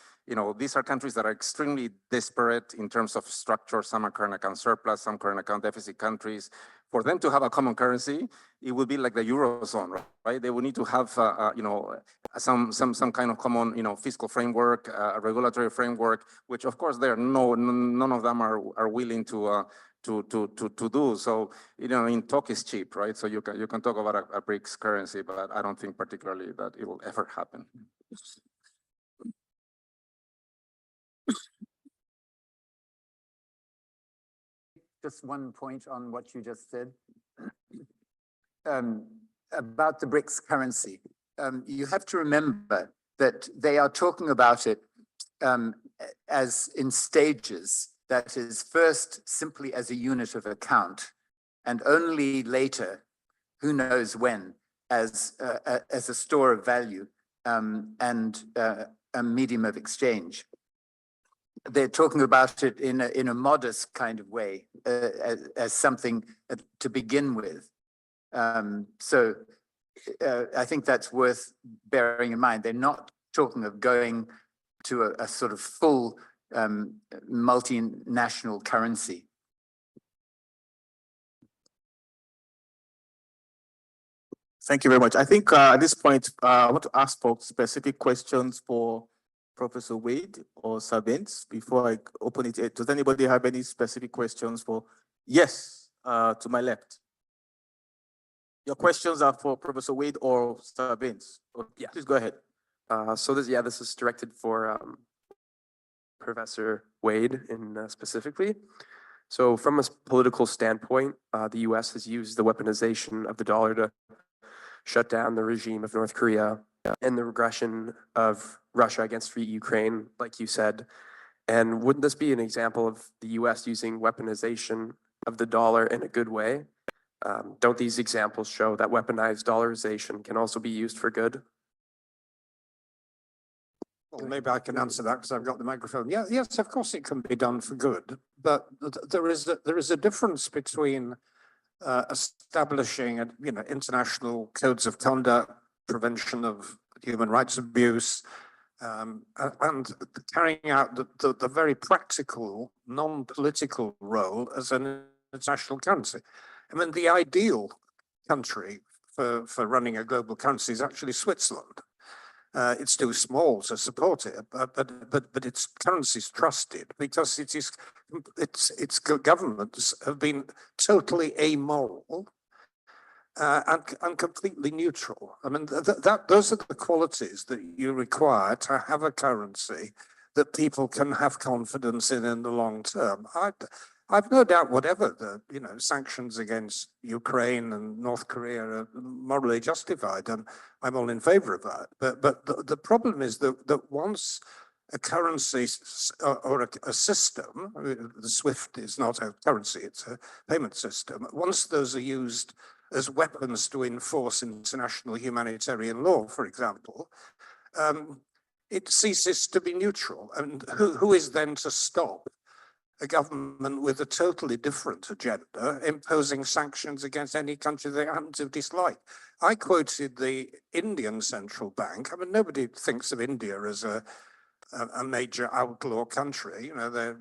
Speaker 2: These are countries that are extremely disparate in terms of structure. Some are current account surplus, some current account deficit countries. For them to have a common currency, it would be like the Eurozone, right? They would need to have, some kind of common, fiscal framework, regulatory framework, which of course none of them are willing to do. So, talk is cheap, right? So you can talk about a BRICS currency, but I don't think particularly that it will ever happen.
Speaker 5: Just one point on what you just said about the BRICS currency. You have to remember that they are talking about it as in stages. that is first simply as a unit of account, and only later, who knows when, as a store of value and a medium of exchange. They're talking about it in a modest kind of way, as something to begin with. So I think that's worth bearing in mind. They're not talking of going to a sort of full multinational currency.
Speaker 1: Thank you very much. I think at this point, I want to ask for specific questions for Professor Wade or Sir Vince before I open it. Does anybody have any specific questions for? Yes, to my left. Your questions are for Professor Wade or Sir Vince.
Speaker 8: Yeah.
Speaker 1: Please go ahead.
Speaker 8: This is directed for Professor Wade specifically. So from a political standpoint, the US has used the weaponization of the dollar to shut down the regime of North Korea and the regression of Russia against free Ukraine, like you said. And wouldn't this be an example of the US using weaponization of the dollar in a good way? Don't these examples show that weaponized dollarization can also be used for good?
Speaker 3: Well, maybe I can answer that because I've got the microphone. Yeah, yes, of course it can be done for good, but there is a difference between establishing, international codes of conduct, prevention of human rights abuse, and carrying out the very practical, non-political role as an international currency. I mean, the ideal country for running a global currency is actually Switzerland. It's too small to support it, but its currency is trusted because its governments have been totally amoral and completely neutral. I mean, those are the qualities that you require to have a currency that people can have confidence in the long term. I've no doubt whatever the sanctions against Ukraine and North Korea are morally justified, and I'm all in favor of that. But the problem is that once a currency or a system, the SWIFT is not a currency, it's a payment system. Once those are used as weapons to enforce international humanitarian law, for example, it ceases to be neutral. And who is then to stop a government with a totally different agenda imposing sanctions against any country they happen to dislike? I quoted the Indian central bank. I mean, nobody thinks of India as a major outlaw country. They're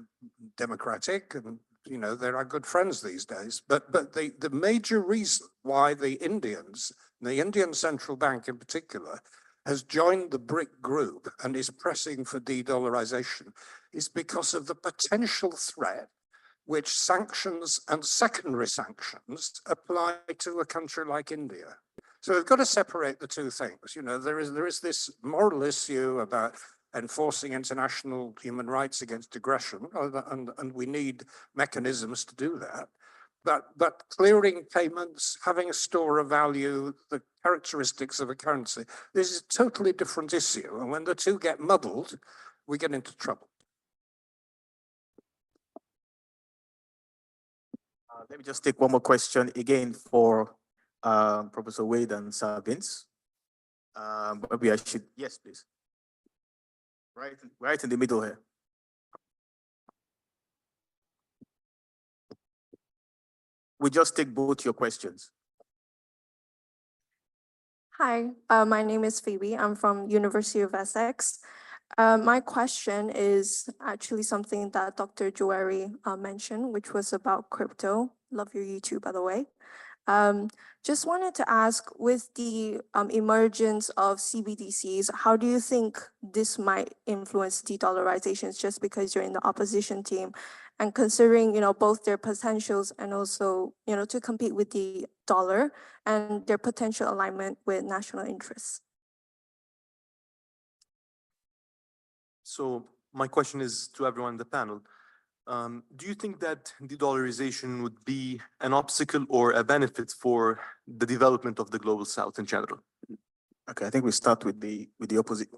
Speaker 3: democratic and, they're our good friends these days. But the major reason why the Indian central bank in particular, has joined the BRIC group and is pressing for de-dollarization is because of the potential threat which sanctions and secondary sanctions apply to a country like India. So we've got to separate the two things. There is this moral issue about enforcing international human rights against aggression, and we need mechanisms to do that. But clearing payments, having a store of value, the characteristics of a currency, this is a totally different issue. And when the two get muddled, we get into trouble.
Speaker 1: Let me just take one more question again for Professor Wade and Sir Vince. Maybe I should, yes, please. Right in the middle here. We just take both your questions.
Speaker 9: Hi, my name is Phoebe. I'm from University of Essex. My question is actually something that Dr. Joeri mentioned, which was about crypto. Love your YouTube, by the way. Just wanted to ask, with the emergence of CBDCs, how do you think this might influence de-dollarizations, just because you're in the opposition team? And considering, both their potentials and also, to compete with the dollar and their potential alignment with national interests.
Speaker 10: So my question is to everyone in the panel. Do you think that de-dollarization would be an obstacle or a benefit for the development of the global South in general?
Speaker 1: Okay, I think we start with the opposite.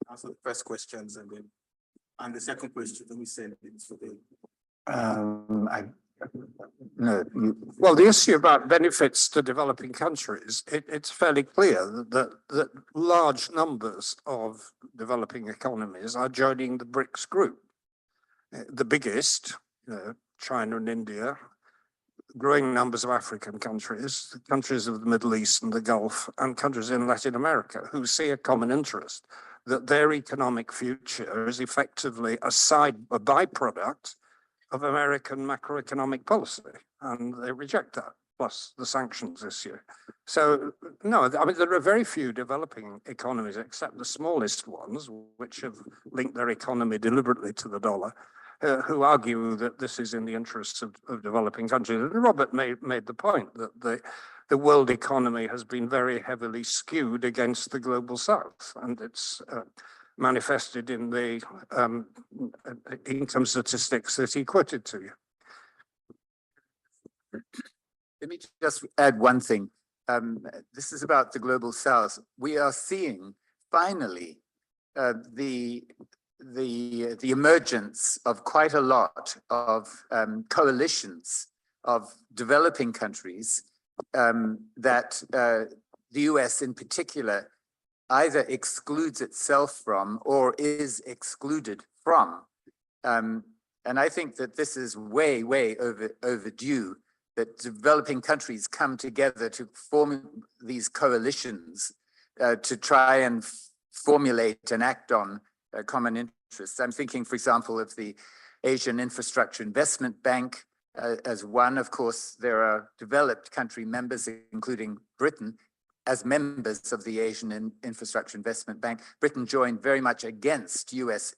Speaker 1: Answer the first questions and the second question, then we send it to the
Speaker 5: No,
Speaker 3: Well, the issue about benefits to developing countries, it's fairly clear that large numbers of developing economies are joining the BRICS group. The biggest, China and India, growing numbers of African countries, countries of the Middle East and the Gulf, and countries in Latin America who see a common interest that their economic future is effectively a byproduct of American macroeconomic policy, and they reject that, plus the sanctions issue. So, no, I mean, there are very few developing economies, except the smallest ones, which have linked their economy deliberately to the dollar, who argue that this is in the interests of developing countries. And Robert made the point that the world economy has been very heavily skewed against the global south, and it's manifested in the income statistics that he quoted to you.
Speaker 5: let me just add one thing. This is about the global south. We are seeing finally the emergence of quite a lot of coalitions of developing countries that the US in particular either excludes itself from or is excluded from. And I think that this is way, way overdue, that developing countries come together to form these coalitions to try and formulate and act on common interests. I'm thinking, for example, of the Asian Infrastructure Investment Bank as one. Of course, there are developed country members, including Britain, as members of the Asian Infrastructure Investment Bank. Britain joined very much against US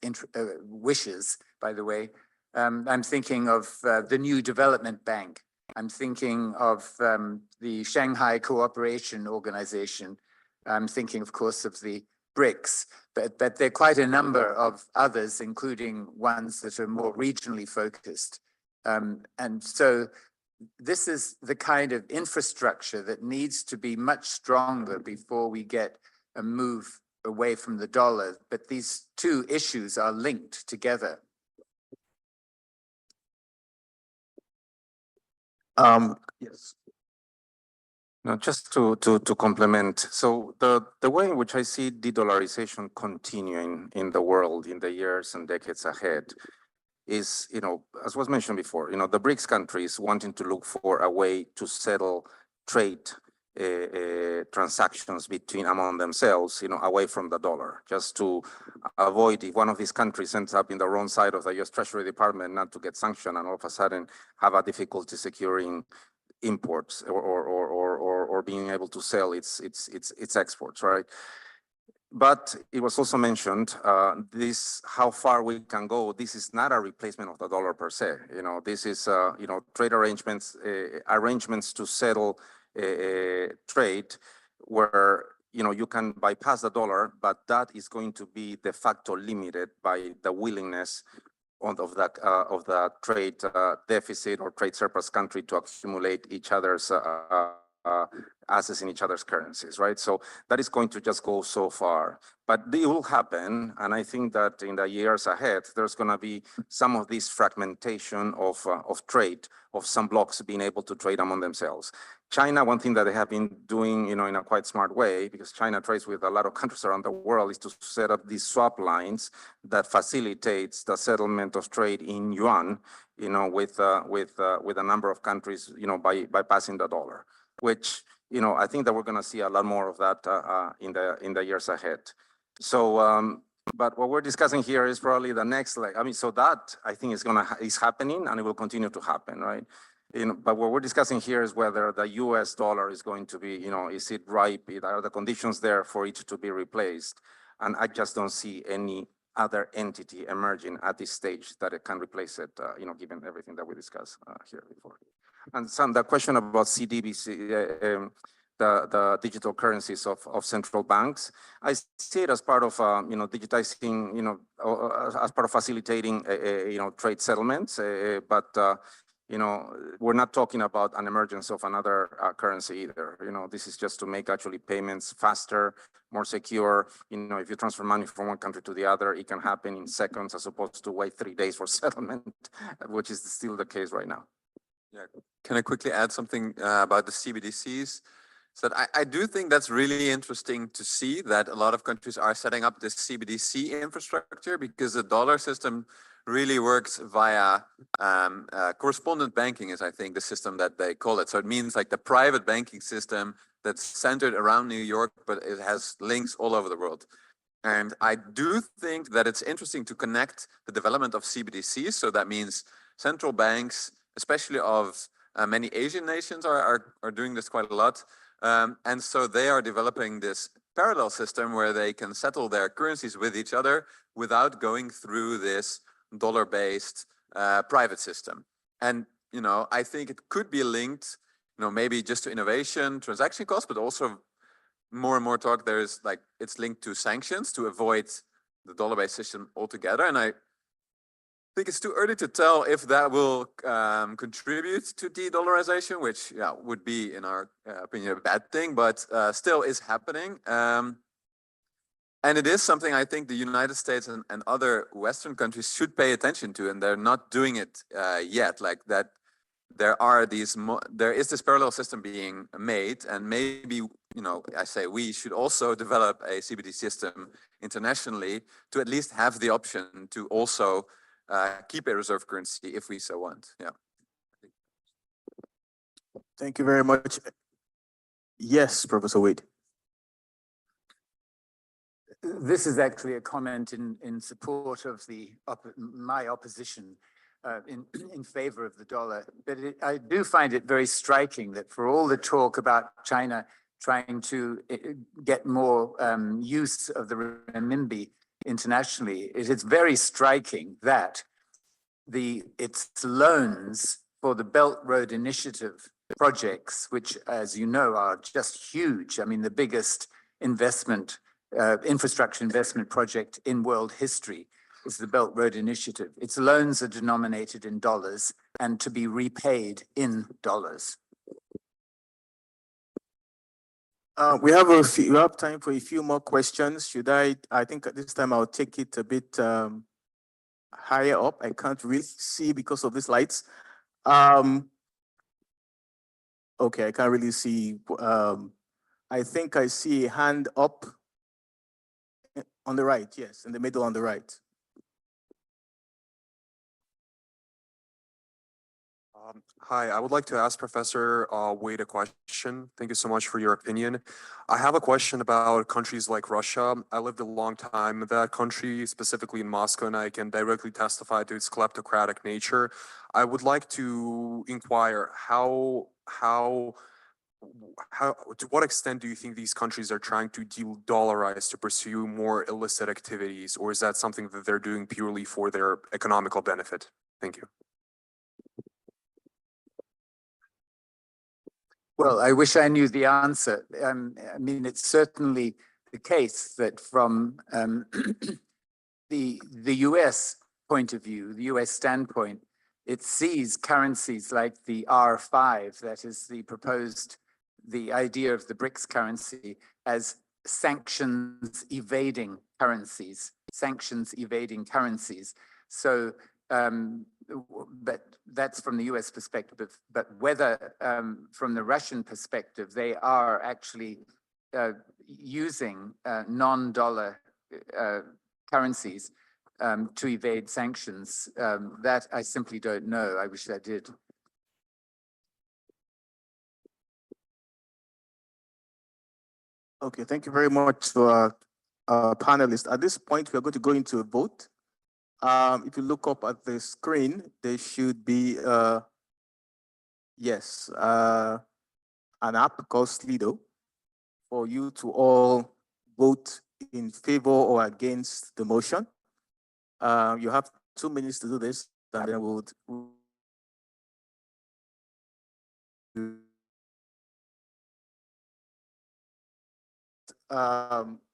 Speaker 5: wishes, by the way. I'm thinking of the New Development Bank. I'm thinking of the Shanghai Cooperation Organization. I'm thinking, of course, of the BRICS, but there are quite a number of others, including ones that are more regionally focused. And so this is the kind of infrastructure that needs to be much stronger before we get a move away from the dollar. But these two issues are linked together.
Speaker 1: Yes.
Speaker 2: No, just to complement. So the way in which I see de-dollarization continuing in the world in the years and decades ahead is, as was mentioned before, the BRICS countries wanting to look for a way to settle trade transactions among themselves, away from the dollar, just to avoid, if one of these countries ends up in the wrong side of the US Treasury Department, not to get sanctioned and all of a sudden have a difficulty securing imports or being able to sell its exports, right? But it was also mentioned, how far we can go. This is not a replacement of the dollar per se. This is, trade arrangements to settle trade where, you can bypass the dollar, but that is going to be de facto limited by the willingness of the trade deficit or trade surplus country to accumulate each other's assets in each other's currencies, right? So that is going to just go so far, but it will happen. And I think that in the years ahead, there's going to be some of this fragmentation of trade, of some blocks being able to trade among themselves. China, one thing that they have been doing, in a quite smart way, because China trades with a lot of countries around the world, is to set up these swap lines that facilitates the settlement of trade in yuan, with a number of countries, by passing the dollar, which, I think that we're going to see a lot more of that in the years ahead. So, but what we're discussing here is probably the next leg. So that I think is happening, and it will continue to happen, right? But what we're discussing here is whether the US dollar is going to be, is it ripe? Are the conditions there for it to be replaced? And I just don't see any other entity emerging at this stage that it can replace it, given everything that we discussed here before. And the question about CDBC, the digital currencies of central banks, I see it as part of, digitizing, as part of facilitating, trade settlements. But you know, we're not talking about an emergence of another currency either. You know, this is just to make actually payments faster, more secure. You know, if you transfer money from one country to the other, it can happen in seconds as opposed to wait 3 days for settlement, which is still the case right now.
Speaker 4: Yeah, can I quickly add something about the CBDCs? So I do think that's really interesting to see that a lot of countries are setting up this CBDC infrastructure, because the dollar system really works via correspondent banking is, I think, the system that they call it. So it means like the private banking system that's centered around New York, but it has links all over the world. And I do think that it's interesting to connect the development of CBDCs. So that means central banks, especially of many Asian nations, are doing this quite a lot. And so they are developing this parallel system where they can settle their currencies with each other without going through this dollar-based private system. And, you know, I think it could be linked, you know, maybe just to innovation, transaction costs, but also more and more talk there's like, it's linked to sanctions to avoid the dollar-based system altogether. And I think it's too early to tell if that will contribute to de-dollarization, which would be, in our opinion, a bad thing, but still is happening. And it is something I think the United States and other Western countries should pay attention to, and they're not doing it yet. Like that, there is this parallel system being made, and maybe, you know, I say we should also develop a CBD system internationally to at least have the option to also keep a reserve currency if we so want. Yeah.
Speaker 1: Thank you very much. Yes, Professor Wade.
Speaker 5: This is actually a comment in support of my opposition in favor of the dollar. But I do find it very striking that for all the talk about China trying to get more use of the renminbi internationally, it is very striking that its loans for the Belt Road Initiative projects, which, as you know, are just huge. I mean, the biggest infrastructure investment project in world history is the Belt Road Initiative. Its loans are denominated in dollars and to be repaid in dollars.
Speaker 1: We have time for a few more questions. I think at this time I'll take it a bit higher up. I can't really see because of these lights. Okay, I can't really see. I think I see a hand up on the right. Yes, in the middle on the right.
Speaker 11: Hi, I would like to ask Professor Wade a question. Thank you so much for your opinion. I have a question about countries like Russia. I lived a long time in that country, specifically in Moscow, and I can directly testify to its kleptocratic nature. I would like to inquire to what extent do you think these countries are trying to de-dollarize to pursue more illicit activities, or is that something that they're doing purely for their economical benefit? Thank you.
Speaker 5: Well, I wish I knew the answer. I mean, it's certainly the case that from the US point of view, the US standpoint, it sees currencies like the R5, that is the idea of the BRICS currency, as sanctions evading currencies. So, but that's from the US perspective, but whether from the Russian perspective, they are actually using non-dollar currencies to evade sanctions, that I simply don't know. I wish I did.
Speaker 1: Okay, thank you very much to our panelists. At this point, we're going to go into a vote. If you look up at the screen, there should be, an app called Slido for you to all vote in favor or against the motion. You have 2 minutes to do this, and then we'll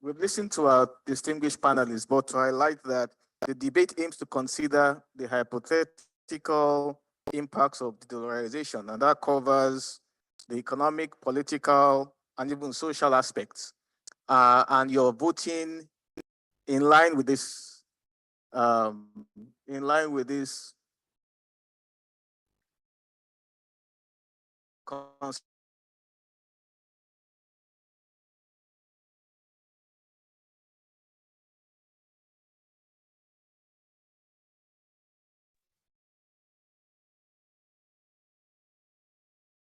Speaker 1: we've listened to our distinguished panelists, but to highlight that the debate aims to consider the hypothetical impacts of de-dollarization, and that covers the economic, political, and even social aspects. And you're voting in line with this,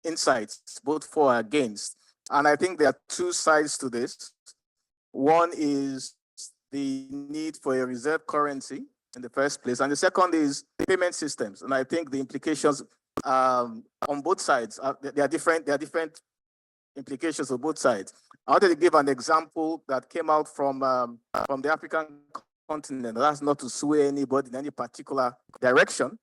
Speaker 1: insights, both for and against. And I think there are two sides to this. One is the need for a reserve currency in the first place, and the second is payment systems. And I think the implications on both sides they are different. There are different implications of both sides. I wanted to give an example that came out from the African continent. That's not to sway anybody in any particular direction.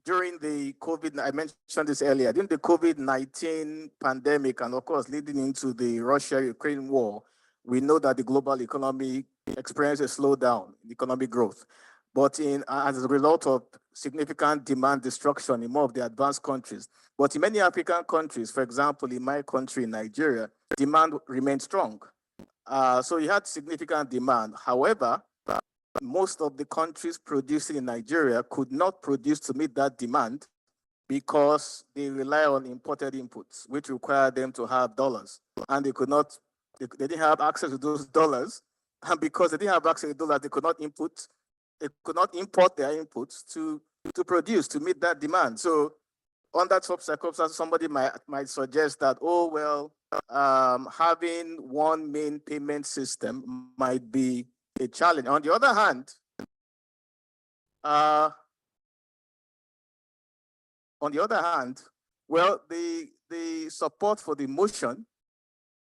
Speaker 1: During the COVID, I mentioned this earlier, during the COVID-19 pandemic, and of course, leading into the Russia-Ukraine war, we know that the global economy experienced a slowdown in economic growth. But as a result of significant demand destruction in more of the advanced countries. But in many African countries, for example, in my country, Nigeria, demand remained strong. So you had significant demand. However, most of the countries producing in Nigeria could not produce to meet that demand because they rely on imported inputs, which require them to have dollars. And they could not, they didn't have access to those dollars. And because they didn't have access to dollars, they could not import their inputs to produce, to meet that demand. So under such circumstances, somebody might suggest that, oh, well, having one main payment system might be a challenge. On the other hand, well, the support for the motion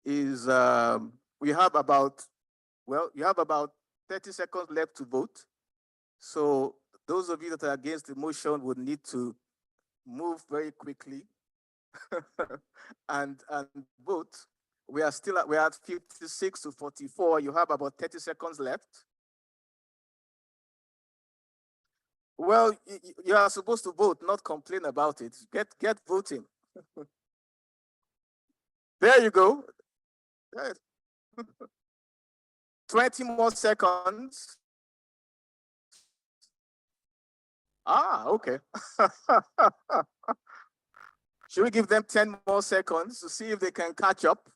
Speaker 1: is you have about 30 seconds left to vote. So those of you that are against the motion would need to move very quickly and vote. We are at 56 to 44. You have about 30 seconds left. Well, you are supposed to vote, not complain about it. Get voting. There you go. 20 more seconds. Okay. Should we give them 10 more seconds to see if they can catch up?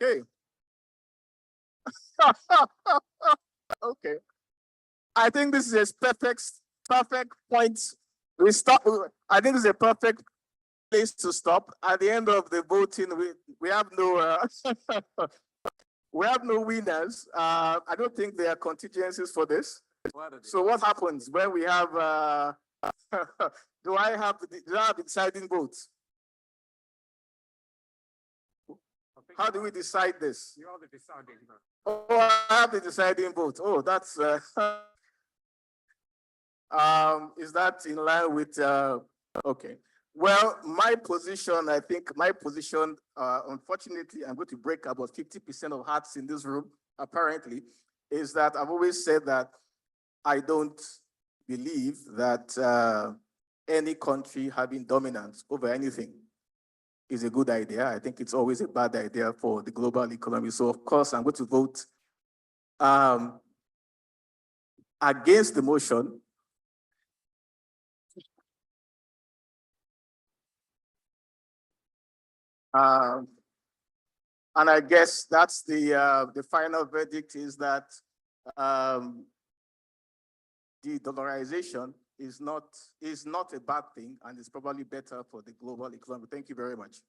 Speaker 1: Okay. Okay. I think this is a perfect point. We stop. I think this is a perfect place to stop. At the end of the voting, we have no we have no winners. I don't think there are contingencies for this. So what happens when we have? Do I have the deciding votes? How do we decide this?
Speaker 3: You are the deciding vote.
Speaker 1: Oh, I have the deciding vote. Oh, that's is that in line with okay. Well, my position, unfortunately, I'm going to break about 50% of hearts in this room, apparently, is that I've always said that I don't believe that any country having dominance over anything is a good idea. I think it's always a bad idea for the global economy. So of course, I'm going to vote against the motion. And I guess that's the final verdict is that de-dollarization is not a bad thing, and it's probably better for the global economy. Thank you very much.